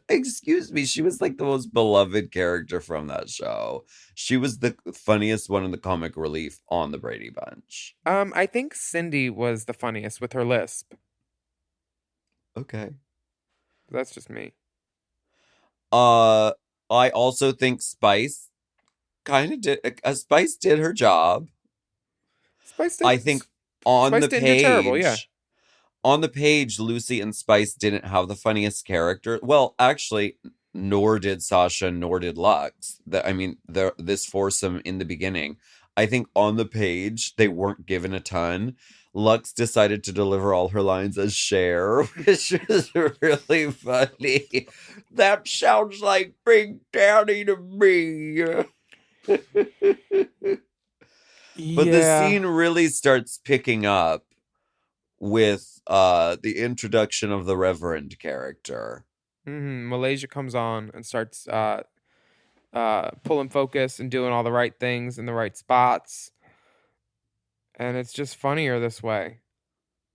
Excuse me, she was like the most beloved character from that show. She was the funniest one in the comic relief on the Brady Bunch. I think Cindy was the funniest with her lisp. Okay. That's just me. I also think Spice kind of did. Spice did her job. I think on Spice the didn't page, do terrible, yeah. On the page, Lucy and Spice didn't have the funniest character. Well, actually, nor did Sasha, nor did Lux. This foursome in the beginning. I think on the page, they weren't given a ton. Lux decided to deliver all her lines as Cher, which is really funny. That sounds like Big Daddy to me. But the scene really starts picking up with the introduction of the Reverend character. Mm-hmm. Malaysia comes on and starts pulling focus and doing all the right things in the right spots. And it's just funnier this way.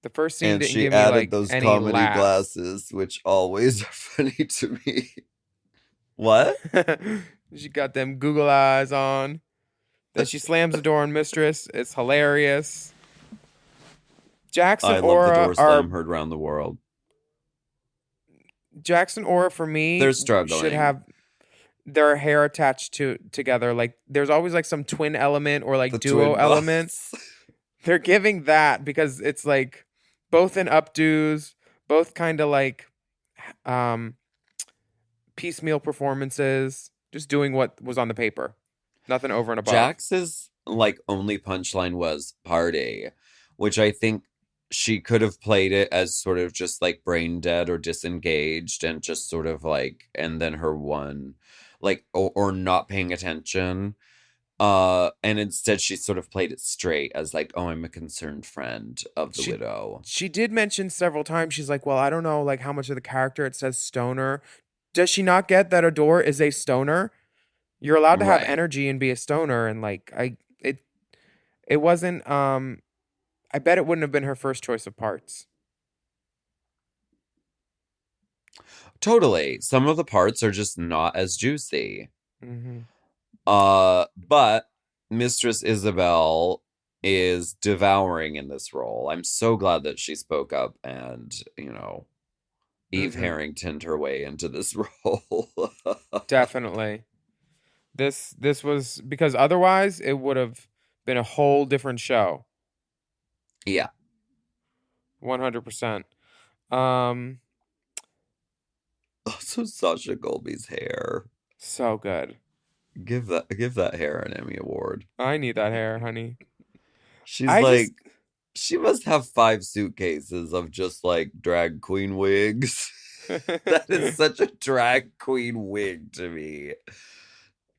The first scene didn't give me like those any comedy laughs. glasses, which always are funny to me. What? She got them Google eyes on. Then she slams the door on Mistress. It's hilarious. Jax and Aura love the door slam heard around the world. Jax and Aura for me, they're struggling. Should have their hair attached together. Like there's always like some twin element or like duo element. They're giving that because it's like both in updos, both kind of like piecemeal performances, just doing what was on the paper. Nothing over and above. Jax's like only punchline was party, which I think she could have played it as sort of just like brain dead or disengaged and just sort of like, and then her one like, or not paying attention. And instead she sort of played it straight as like, oh, I'm a concerned friend of the widow. She did mention several times, she's like, well, I don't know like how much of the character it says stoner. Does she not get that Adore is a stoner? You're allowed to have energy and be a stoner, and like it wasn't. I bet it wouldn't have been her first choice of parts. Totally, some of the parts are just not as juicy. Mm-hmm. But Mistress Isabel is devouring in this role. I'm so glad that she spoke up and Eve Harringtoned her way into this role. Definitely. This was because otherwise it would have been a whole different show. Yeah. 100%. Also, Sasha Colby's hair. So good. Give that hair an Emmy Award. I need that hair, honey. She must have 5 suitcases of just like drag queen wigs. That is such a drag queen wig to me.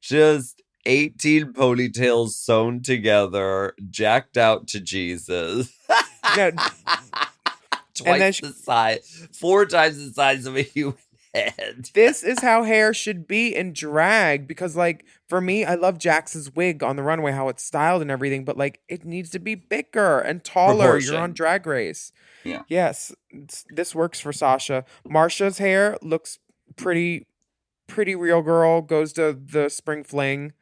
Just 18 ponytails sewn together, jacked out to Jesus. Yeah. Twice the size, 4 times the size of a human head. This is how hair should be in drag, because like for me, I love Jax's wig on the runway, how it's styled and everything, but like it needs to be bigger and taller. Proportion. You're on Drag Race. Yeah. Yes, this works for Sasha. Marsha's hair looks pretty real girl, goes to the spring fling.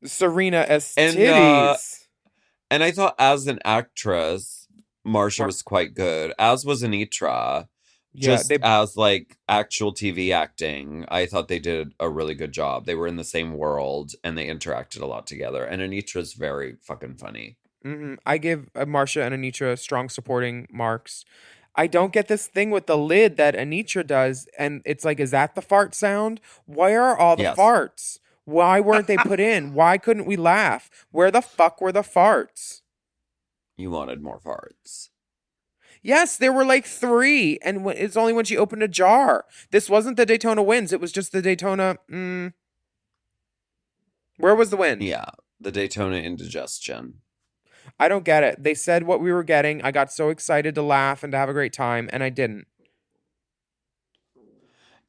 Serena as titties. And I thought as an actress, Marsha was quite good, as was Anitra. Just as like actual TV acting, I thought they did a really good job. They were in the same world and they interacted a lot together. And Anitra's very fucking funny. Mm-hmm. I give Marsha and Anitra strong supporting marks. I don't get this thing with the lid that Anitra does. And it's like, is that the fart sound? Where are all the farts? Why weren't they put in? Why couldn't we laugh? Where the fuck were the farts? You wanted more farts. Yes, there were like 3, and it's only when she opened a jar. This wasn't the Daytona Winds. It was just the Daytona. Where was the wind? Yeah, the Daytona indigestion. I don't get it. They said what we were getting. I got so excited to laugh and to have a great time, and I didn't.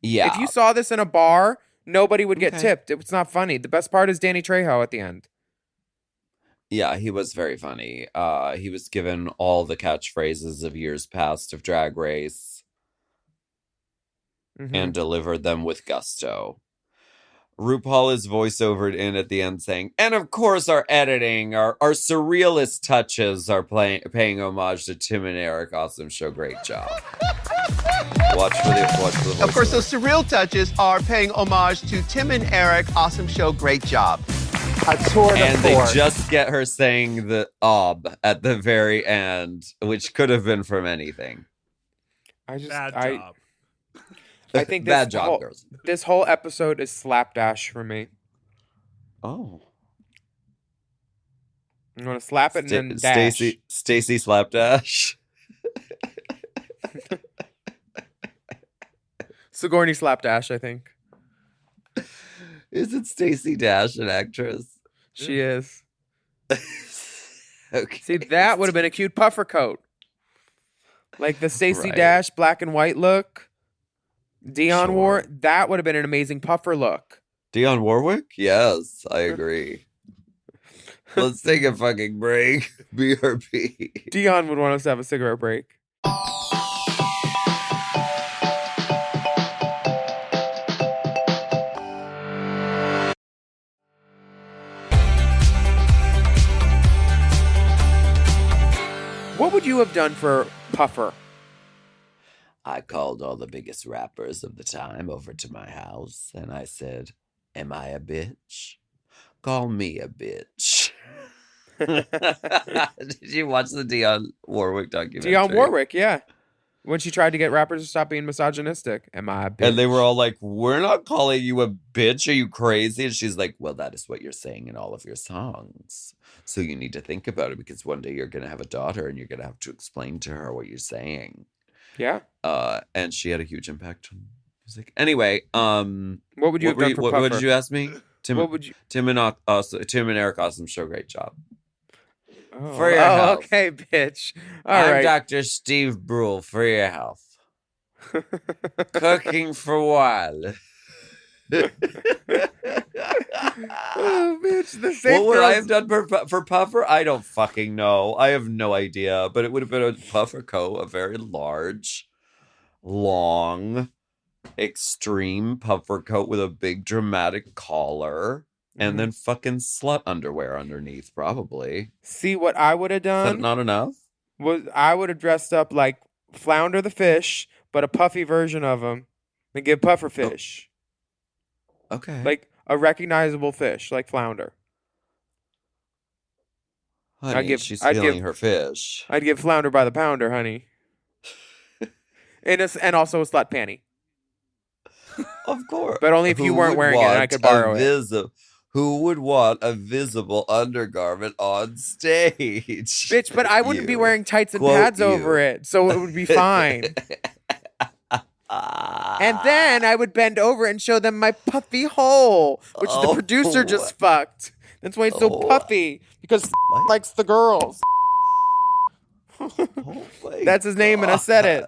Yeah. If you saw this in a bar, nobody would get tipped. It was not funny. The best part is Danny Trejo at the end. Yeah, he was very funny. He was given all the catchphrases of years past of Drag Race and delivered them with gusto. RuPaul is voiceovered in at the end saying, and of course our editing, our surrealist touches are paying homage to Tim and Eric. Awesome show. Great job. Watch for the voiceover. Of course, those surreal touches are paying homage to Tim and Eric. Awesome show. Great job. A tour de and force. They just get her saying the ob at the very end, which could have been from anything. Bad job. I think bad job, girls. This whole episode is slapdash for me. Oh. I'm gonna slap it and then dash. Stacy slapdash. Sigourney slapdash, I think. Isn't Stacey Dash an actress? She is. Okay. See, that would have been a cute puffer coat. Like the Stacey Dash black and white look. Dionne wore, that would have been an amazing puffer look. Dionne Warwick? Yes, I agree. Let's take a fucking break. BRB. Dionne would want us to have a cigarette break. What would you have done for puffer? I called all the biggest rappers of the time over to my house, and I said, am I a bitch? Call me a bitch. Did you watch the Dionne Warwick documentary? Dionne Warwick, yeah. When she tried to get rappers to stop being misogynistic. Am I a bitch? And they were all like, we're not calling you a bitch. Are you crazy? And she's like, well, that is what you're saying in all of your songs. So you need to think about it, because one day you're going to have a daughter and you're going to have to explain to her what you're saying. Yeah. And she had a huge impact on music. Anyway, what would you have done for puffer? What did you ask me? What would you? Tim and Eric, awesome show, great job. Oh, for your health. Okay, bitch. I'm right. Dr. Steve Brule, for your health. Cooking for a while. Oh, bitch. The same. What would I have done for puffer? I don't fucking know. I have no idea. But it would have been a puffer coat, a very large, long, extreme puffer coat with a big dramatic collar. And then fucking slut underwear underneath, probably. See, what I would have done... Is that not enough? Was I would have dressed up like Flounder the fish, but a puffy version of him. And give puffer fish. Oh. Okay. Like a recognizable fish, like Flounder. Honey, she's feeling her fish. I'd give Flounder by the pounder, honey. And also a slut panty. Of course. But only if you weren't wearing it and I could borrow it. Who would want a visible undergarment on stage? Bitch, but I wouldn't be wearing tights and pads over it, so it would be fine. And then I would bend over and show them my puffy hole, which the producer just fucked. That's why it's so puffy, because likes the girls. That's his name, and I said it.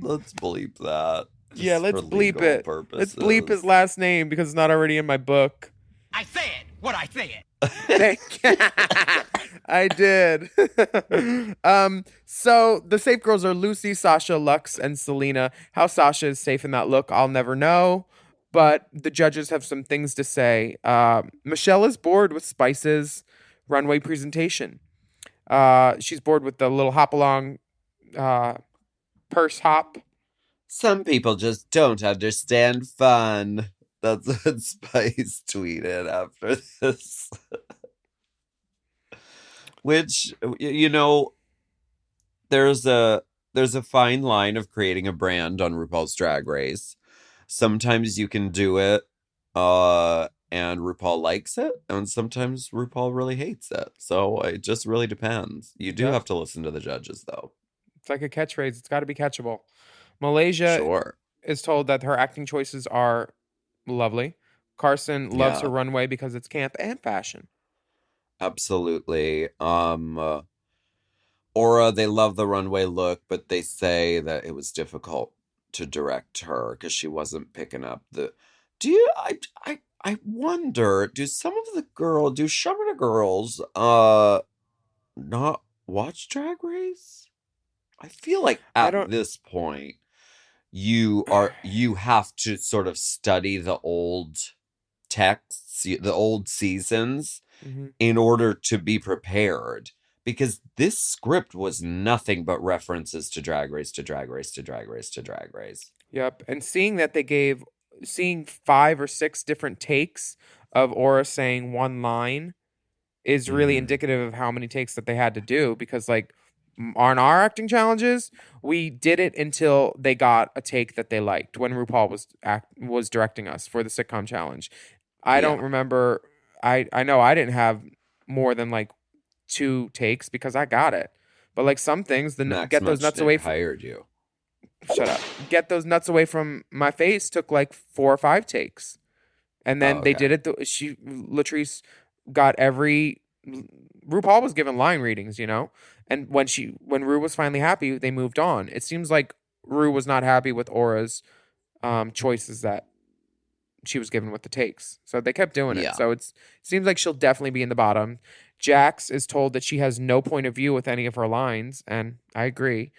Let's bleep that. Yeah, let's bleep it. Let's bleep his last name because it's not already in my book. I said what I said. I did. So the safe girls are Lucy, Sasha, Lux, and Selena. How Sasha is safe in that look, I'll never know. But the judges have some things to say. Michelle is bored with Spice's runway presentation. She's bored with the little hop-along purse hop. Some people just don't understand fun. That's what Spice tweeted after this. Which, you know, there's a fine line of creating a brand on RuPaul's Drag Race. Sometimes you can do it, and RuPaul likes it, and sometimes RuPaul really hates it. So it just really depends. You do have to listen to the judges, though. It's like a catchphrase. It's got to be catchable. Malaysia Sure. is told that her acting choices are lovely. Carson loves her runway because it's camp and fashion. Absolutely. Aura, they love the runway look, but they say that it was difficult to direct her because she wasn't picking up the. I wonder, do some of the Shamana girls not watch Drag Race? I feel like at this point you have to sort of study the old texts, the old seasons, in order to be prepared. Because this script was nothing but references to Drag Race, to Drag Race, to Drag Race, to Drag Race. Yep. And seeing 5 or 6 different takes of Aura saying one line is really indicative of how many takes that they had to do. Because, like, on our acting challenges, we did it until they got a take that they liked when RuPaul was directing us for the sitcom challenge. I don't remember. I know I didn't have more than, like, 2 takes because I got it. But, like, some things, get those nuts away from... hired you. Shut up. Get those nuts away from my face took like 4 or 5 takes. And then they did it. Latrice got RuPaul was given line readings, you know? And when Ru was finally happy, they moved on. It seems like Ru was not happy with Aura's choices that she was given with the takes. So they kept doing it. So it seems like she'll definitely be in the bottom. Jax is told that she has no point of view with any of her lines, and I agree.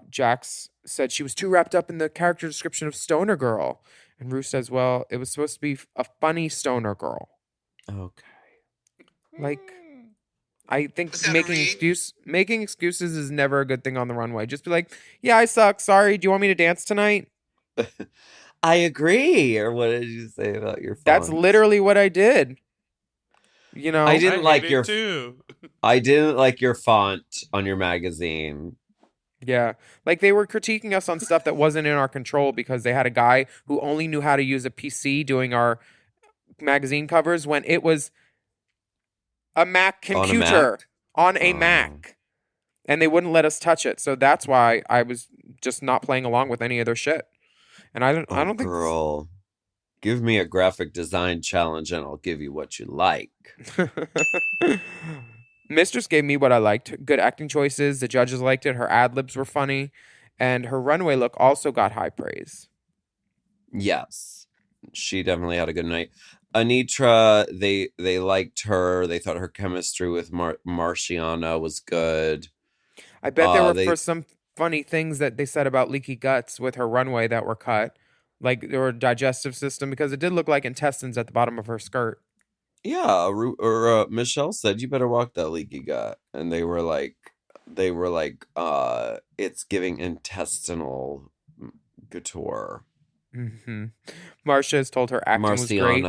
Jax said she was too wrapped up in the character description of Stoner Girl. And Ru says, well, it was supposed to be a funny Stoner Girl. Okay. Like, I think making excuses is never a good thing on the runway. Just be like, yeah, I suck. Sorry. Do you want me to dance tonight? I agree. Or what did you say about your font? That's literally what I did. You know, I didn't like your too. I didn't like your font on your magazine. Yeah. Like they were critiquing us on stuff that wasn't in our control because they had a guy who only knew how to use a PC doing our magazine covers when it was a Mac computer on a Mac. And they wouldn't let us touch it. So that's why I was just not playing along with any of their shit. And I don't think girl. Give me a graphic design challenge and I'll give you what you like. Mistress gave me what I liked. Good acting choices. The judges liked it. Her ad-libs were funny. And her runway look also got high praise. Yes. She definitely had a good night. Anitra, they liked her. They thought her chemistry with Marciana was good. I bet there were some funny things that they said about leaky guts with her runway that were cut. Like there were digestive system because it did look like intestines at the bottom of her skirt. Yeah, Michelle said you better walk that leaky gut, and they were like, it's giving intestinal couture. Mm-hmm. Marcia has told her acting was great.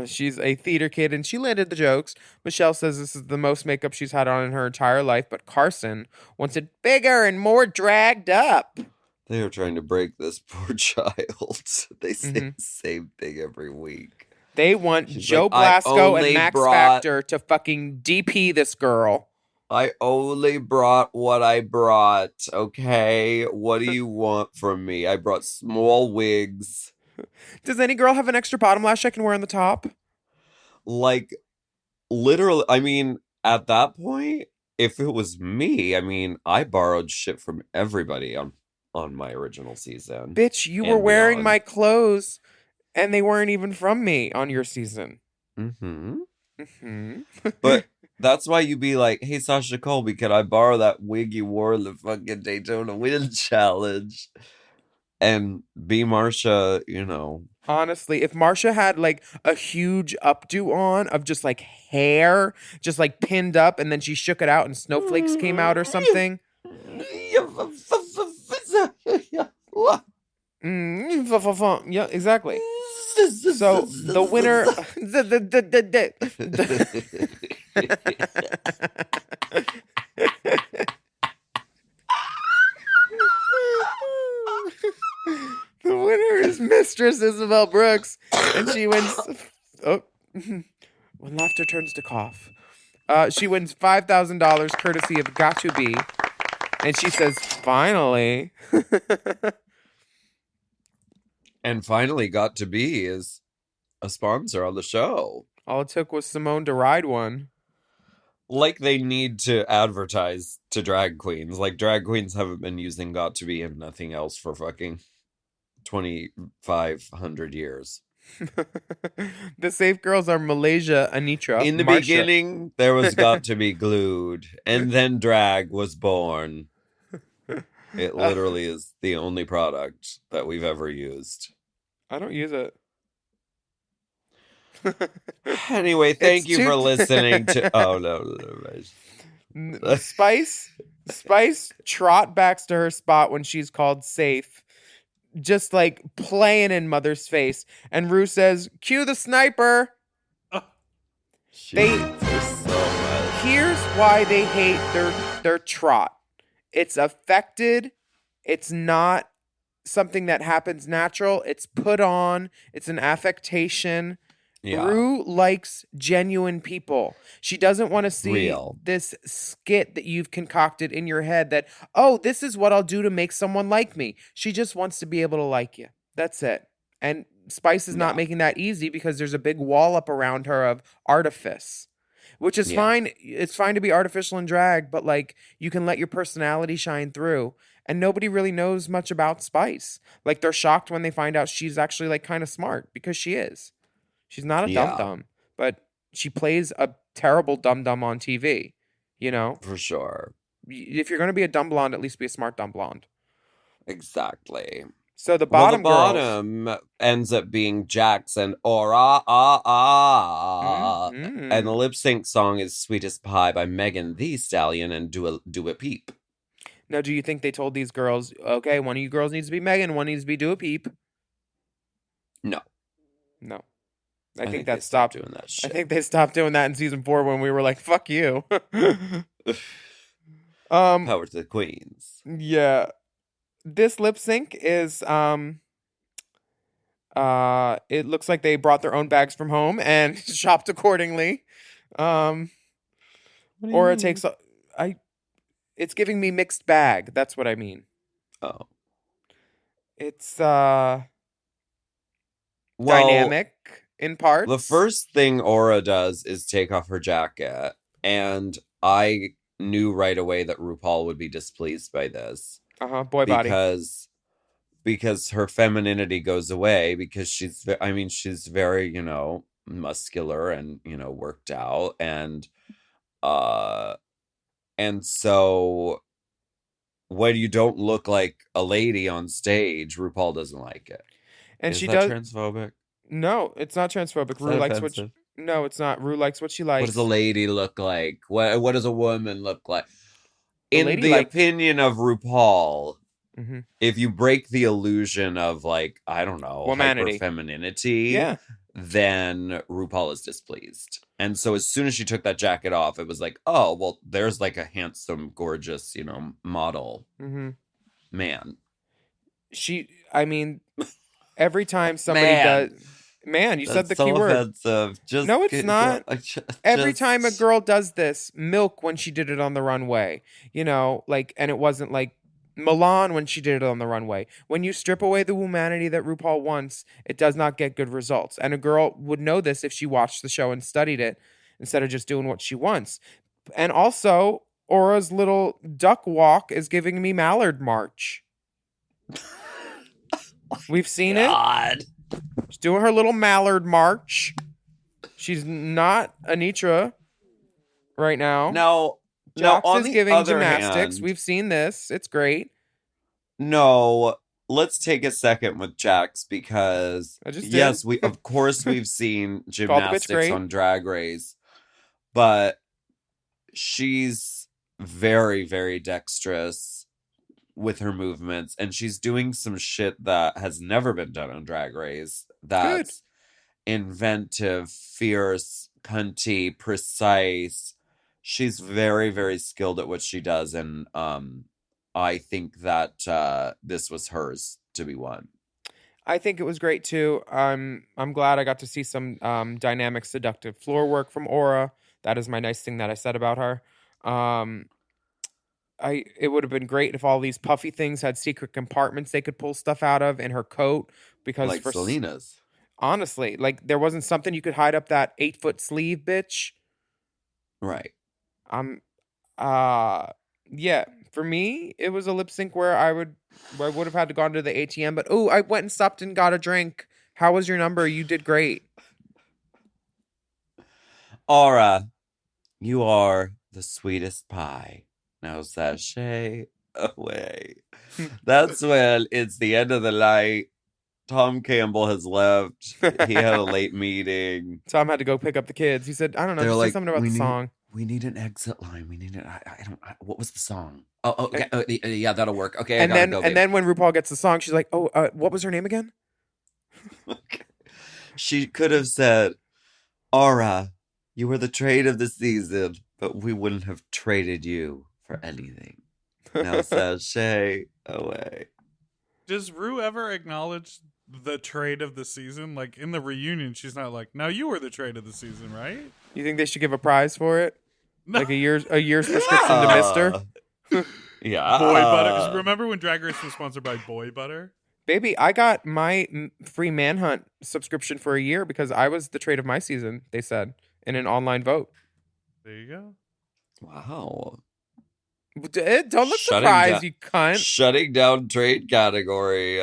She's a theater kid, and she landed the jokes. Michelle says this is the most makeup she's had on in her entire life, but Carson wants it bigger and more dragged up. They are trying to break this poor child. They say the same thing every week. They want Joe Blasco and Max Factor to fucking DP this girl. I only brought what I brought, okay? What do you want from me? I brought small wigs. Does any girl have an extra bottom lash I can wear on the top? Like, literally, I mean, at that point, if it was me, I mean, I borrowed shit from everybody on my original season. Bitch, you were wearing my clothes, and they weren't even from me on your season. But that's why you be like, hey, Sasha Colby, can I borrow that wig you wore in the fucking Daytona Wind challenge? And be Marsha, you know. Honestly, if Marsha had like a huge updo on of just like hair, just like pinned up, and then she shook it out and snowflakes came out or something. Yeah, exactly. So the winner the winner is Mistress Isabel Brooks, and she wins when laughter turns to cough. She wins $5,000 courtesy of Got2B. And she says, finally. And finally got to be is a sponsor on the show. All it took was Simone to ride one. Like they need to advertise to drag queens. Like drag queens haven't been using Got to Be and nothing else for fucking 2,500 years. The safe girls are Malaysia, Anitra, In the Marsha. beginning, there was Got to Be glued, and then drag was born. It literally is the only product that we've ever used. I don't use it. Anyway, thank It's you too- for listening to... Oh, no. Spice trot backs to her spot when she's called safe, just like playing in Mother's face. And Rue says, cue the sniper. She hates her so much. Here's why they hate their trot. It's affected. It's not something that happens natural. It's put on. It's an affectation. Yeah. Rue likes genuine people. She doesn't want to see this skit that you've concocted in your head that, oh, this is what I'll do to make someone like me. She just wants to be able to like you. That's it. And Spice is not making that easy because there's a big wall up around her of artifice, which is fine. It's fine to be artificial in drag, but like you can let your personality shine through. And nobody really knows much about Spice. Like they're shocked when they find out she's actually like kind of smart because she is. She's not a dum-dum, but she plays a terrible dum-dum on TV, you know? For sure. If you're going to be a dumb blonde, at least be a smart dumb blonde. Exactly. So the bottom bottom ends up being Jax and Aura. Mm-hmm. And the lip sync song is Sweetest Pie by Megan Thee Stallion and Do a Peep. Now, do you think they told these girls, okay, one of you girls needs to be Megan, one needs to be Do a Peep? No. I think that stopped doing that shit. I think they stopped doing that in season 4 when we were like, fuck you. Power to the queens. Yeah. This lip sync is it looks like they brought their own bags from home and shopped accordingly. Or it takes it's giving me mixed bag. That's what I mean. Oh. It's dynamic in parts. The first thing Aura does is take off her jacket, and I knew right away that RuPaul would be displeased by this. Boy body. Because her femininity goes away because she's very, muscular and, worked out and so when you don't look like a lady on stage, RuPaul doesn't like it. And Is she that does transphobic? No, it's not transphobic. Rue likes offensive? No, it's not. Rue likes what she likes. What does a lady look like? What does a woman look like? In lady the like- opinion of RuPaul, Mm-hmm. if you break the illusion of like, I don't know, Womanity. femininity, then RuPaul is displeased. And so as soon as she took that jacket off, it was like, oh, well, there's like a handsome, gorgeous, model man. Every time somebody does... Man, you said the so key word. Offensive. No, it's not. Every time a girl does this, Milk when she did it on the runway, and it wasn't like Milan when she did it on the runway. When you strip away the womanity that RuPaul wants, it does not get good results. And a girl would know this if she watched the show and studied it instead of just doing what she wants. And also, Aura's little duck walk is giving me Mallard March. We've seen it. She's doing her little Mallard March. She's not Anitra right now. No, Jax on is the giving other gymnastics. hand, We've seen this. It's great. No, let's take a second with Jax because I just did. yes, we've seen gymnastics on Drag Race, but she's very, very dexterous with her movements, and she's doing some shit that has never been done on Drag Race. That's inventive, fierce, cunty, precise. She's very, very skilled at what she does, and I think that this was hers to be won. I think it was great too. I'm glad I got to see some dynamic, seductive floor work from Aura. That is my nice thing that I said about her. it would have been great if all these puffy things had secret compartments they could pull stuff out of in her coat, because like Selena's. Honestly, like there wasn't something you could hide up that 8-foot sleeve, bitch. Right. Yeah, for me, it was a lip sync where I would have had to gone to the ATM, but I went and stopped and got a drink. How was your number? You did great. Aura, you are the sweetest pie. Now sashay away. That's when it's the end of the night. Tom Campbell has left. He had a late meeting. Tom had to go pick up the kids. He said, I don't know, just say something about the song. We need an exit line. We need it. What was the song? Oh, okay. Yeah, that'll work. Okay, and then when RuPaul gets the song, she's like, what was her name again? Okay. She could have said, Aura, you were the trade of the season, but we wouldn't have traded you for anything. Now sashay away. Does Rue ever acknowledge the trade of the season? Like in the reunion, she's not like, now you were the trade of the season, right? You think they should give a prize for it? No. Like a year's subscription to Mister? Yeah. Boy Butter. 'Cause remember when Drag Race was sponsored by Boy Butter? Baby, I got my free Manhunt subscription for a year because I was the trade of my season, they said, in an online vote. There you go. Wow. Don't look surprised, you cunt. Shutting down trade category.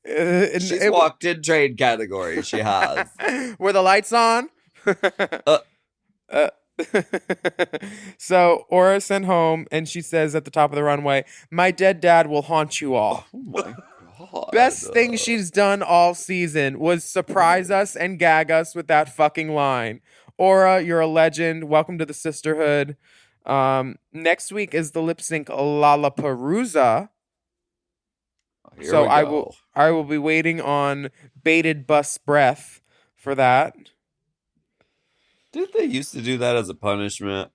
She's walked in trade category. She has. Were the lights on? So Aura sent home, and she says at the top of the runway, "My dead dad will haunt you all." Oh my God. Best thing she's done all season was surprise us and gag us with that fucking line. Aura, you're a legend. Welcome to the sisterhood. Next week is the lip sync Lollapalooza. So I will be waiting on bated bus breath for that. Did they used to do that as a punishment?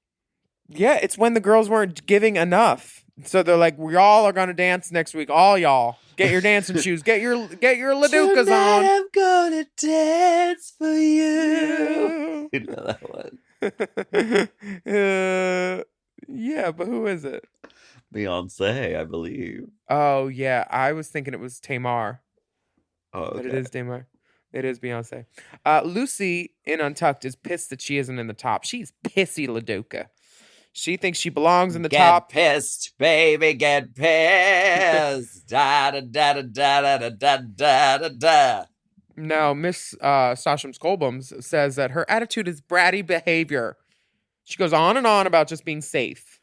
Yeah, it's when the girls weren't giving enough. So they're like, we all are gonna dance next week. All y'all, get your dancing shoes. Get your Ladukas on. I'm gonna dance for you. You know that one. Yeah, but who is it? Beyonce, I believe. Oh yeah, I was thinking it was Tamar. Oh, okay. But it is Tamar. It is Beyonce. Lucy in Untucked is pissed that she isn't in the top. She's pissy, Laduca. She thinks she belongs in the top. Get pissed, baby, get pissed. Da da da da da da da da da da. Now, Miss Sasha Colbums says that her attitude is bratty behavior. She goes on and on about just being safe.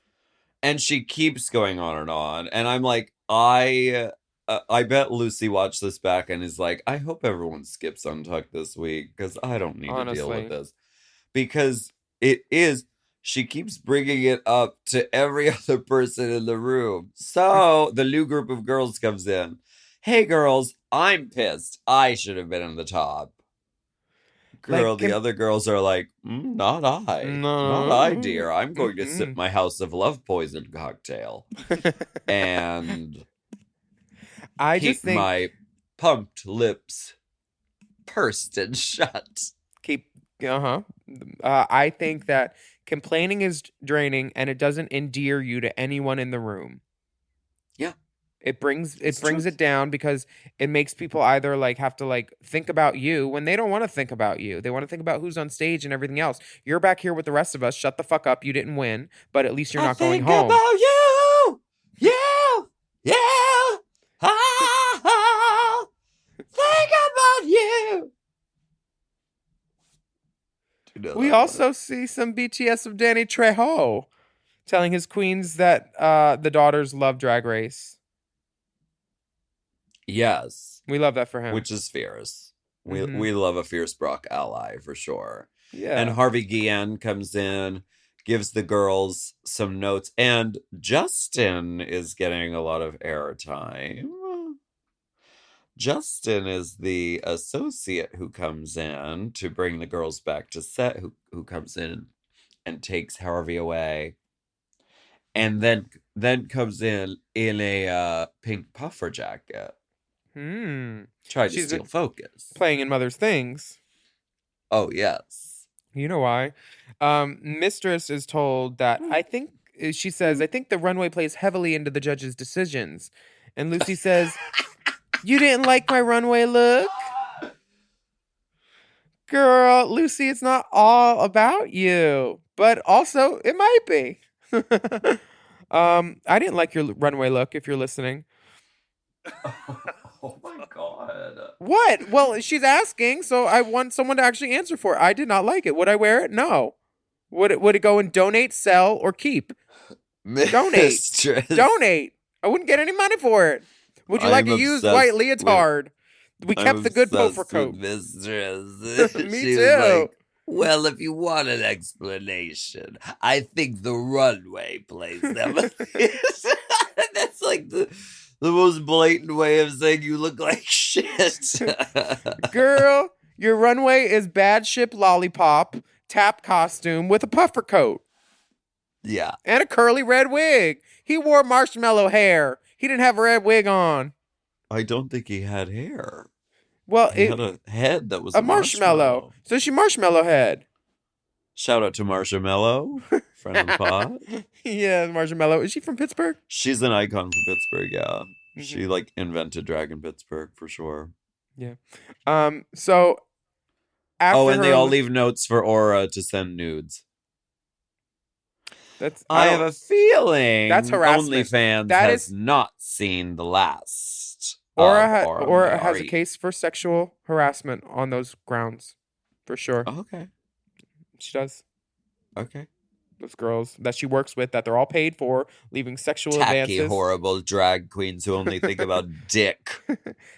And she keeps going on. And I'm like, I bet Lucy watched this back and is like, I hope everyone skips Untucked this week because I don't need to deal with this. Because it is, she keeps bringing it up to every other person in the room. So the new group of girls comes in. Hey, girls, I'm pissed. I should have been in the top. Girl, the other girls are like, not I. No. Not I, dear. I'm going to sip my House of Love poison cocktail. And I keep just think my pumped lips pursed and shut. I think that complaining is draining and it doesn't endear you to anyone in the room. Yeah. It brings it down because it makes people either like have to like think about you when they don't want to think about you. They want to think about who's on stage and everything else. You're back here with the rest of us. Shut the fuck up. You didn't win, but at least you're not going home. Think about you. Yeah. Think about you. We also see some BTS of Danny Trejo telling his queens that the daughters love Drag Race. Yes. We love that for him. Which is fierce. We love a fierce Brock ally for sure. Yeah. And Harvey Guillen comes in, gives the girls some notes, and Justin is getting a lot of airtime. Justin is the associate who comes in to bring the girls back to set, who comes in and takes Harvey away. And then comes in a pink puffer jacket. Tried to steal focus. Playing in Mother's Things. Oh, yes. You know why. Mistress is told that I think she says, I think the runway plays heavily into the judge's decisions. And Lucy says, you didn't like my runway look? Girl, Lucy, it's not all about you. But also, it might be. I didn't like your runway look, if you're listening. Oh my God. What? Well, she's asking, so I want someone to actually answer for it. I did not like it. Would I wear it? No. Would it go in donate, sell, or keep? Donate. Donate. I wouldn't get any money for it. Would you like a used white leotard? We kept the good puffer coat. Mistress. Me She too. was like, well, if you want an explanation, I think the runway plays them. That's like the most blatant way of saying you look like shit. Girl, your runway is bad ship lollipop, tap costume with a puffer coat. Yeah. And a curly red wig. He wore marshmallow hair. He didn't have a red wig on. I don't think he had hair. Well, He had a head that was a marshmallow. So she marshmallow head. Shout out to Marshmallow, friend of the pod. Yeah, Marshmallow. Is she from Pittsburgh? She's an icon for Pittsburgh, yeah. Mm-hmm. She like invented drag in Pittsburgh for sure. Yeah. So after and they all leave notes for Aura to send nudes. I have a feeling that's harassment. OnlyFans has not seen the last. Aura has a case for sexual harassment on those grounds, for sure. Oh, okay. She does. Okay. Those girls that she works with, that they're all paid for, leaving sexual Tacky, advances. horrible drag queens who only think about dick.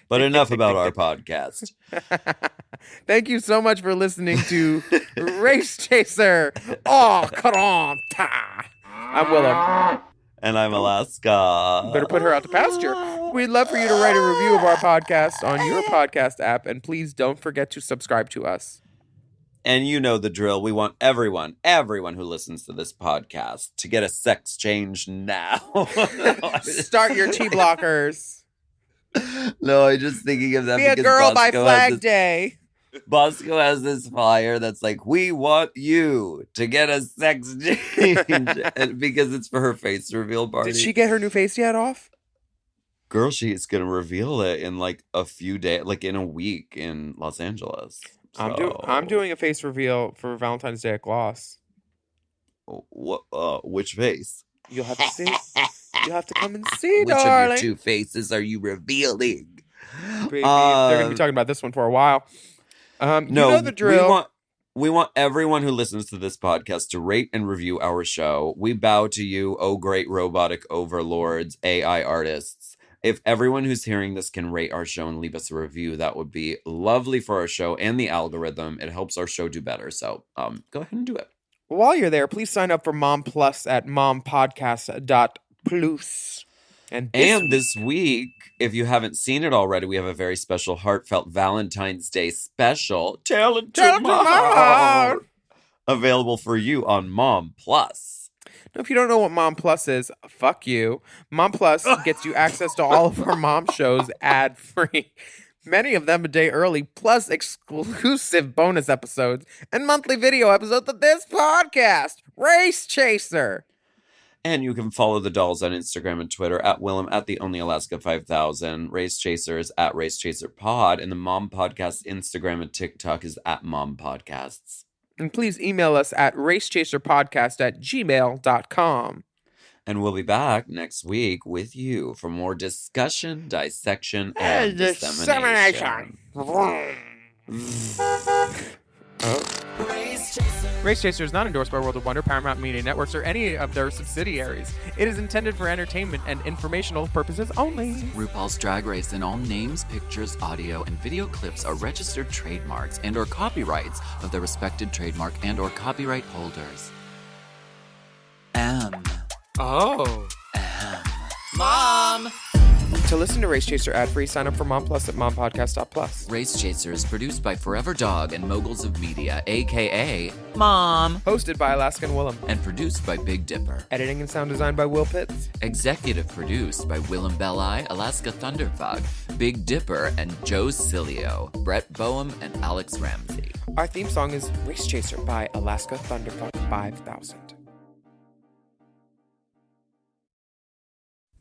But enough about our podcast. Thank you so much for listening to Race Chaser. Oh, cut on. I'm Willam. And I'm Alaska. Better put her out to pasture. We'd love for you to write a review of our podcast on your podcast app, and please don't forget to subscribe to us. And you know the drill. We want everyone who listens to this podcast to get a sex change now. Start your T-blockers. No, I'm just thinking of that. Be a girl by Flag Day. Bosco has this flyer that's like, we want you to get a sex change. Because it's for her face reveal party. Did she get her new face yet off? Girl, she's going to reveal it in like a few days, like in a week in Los Angeles. So. I'm doing a face reveal for Valentine's Day at Gloss. Which face? You'll have to see. You'll have to come and see, Which darling. of your two faces are you revealing? Baby, they're going to be talking about this one for a while. You know the drill. We want everyone who listens to this podcast to rate and review our show. We bow to you, oh great robotic overlords, AI artists. If everyone who's hearing this can rate our show and leave us a review, that would be lovely for our show and the algorithm. It helps our show do better. So go ahead and do it. While you're there, please sign up for Mom Plus at mompodcast.plus. And this week, if you haven't seen it already, we have a very special heartfelt Valentine's Day special. Tell it to Mom! Available for you on Mom Plus. Now, if you don't know what Mom Plus is, fuck you. Mom Plus gets you access to all of our mom shows ad-free. Many of them a day early, plus exclusive bonus episodes and monthly video episodes of this podcast, Race Chaser. And you can follow the dolls on Instagram and Twitter at Willam at the Only Alaska 5000. Race Chaser is at Race Chaser Pod, and the Mom Podcast Instagram and TikTok is at Mom Podcasts. And please email us at racechaserpodcast@gmail.com. And we'll be back next week with you for more discussion, dissection, and dissemination. Race Chaser is not endorsed by World of Wonder, Paramount Media Networks, or any of their subsidiaries. It is intended for entertainment and informational purposes only. RuPaul's Drag Race and all names, pictures, audio, and video clips are registered trademarks and or copyrights of their respected trademark and or copyright holders. Mom! To listen to Race Chaser ad-free, sign up for Mom Plus at mompodcast.plus. Race Chaser is produced by Forever Dog and Moguls of Media, a.k.a. Mom. Hosted by Alaska and Willam. And produced by Big Dipper. Editing and sound design by Will Pitts. Executive produced by Willam Belli, Alaska Thunderfog, Big Dipper, and Joe Cilio, Brett Boehm, and Alex Ramsey. Our theme song is Race Chaser by Alaska Thunderfog 5000.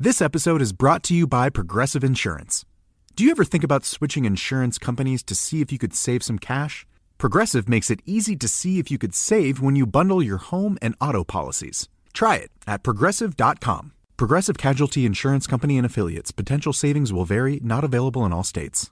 This episode is brought to you by Progressive Insurance. Do you ever think about switching insurance companies to see if you could save some cash? Progressive makes it easy to see if you could save when you bundle your home and auto policies. Try it at Progressive.com. Progressive Casualty Insurance Company and Affiliates. Potential savings will vary, not available in all states.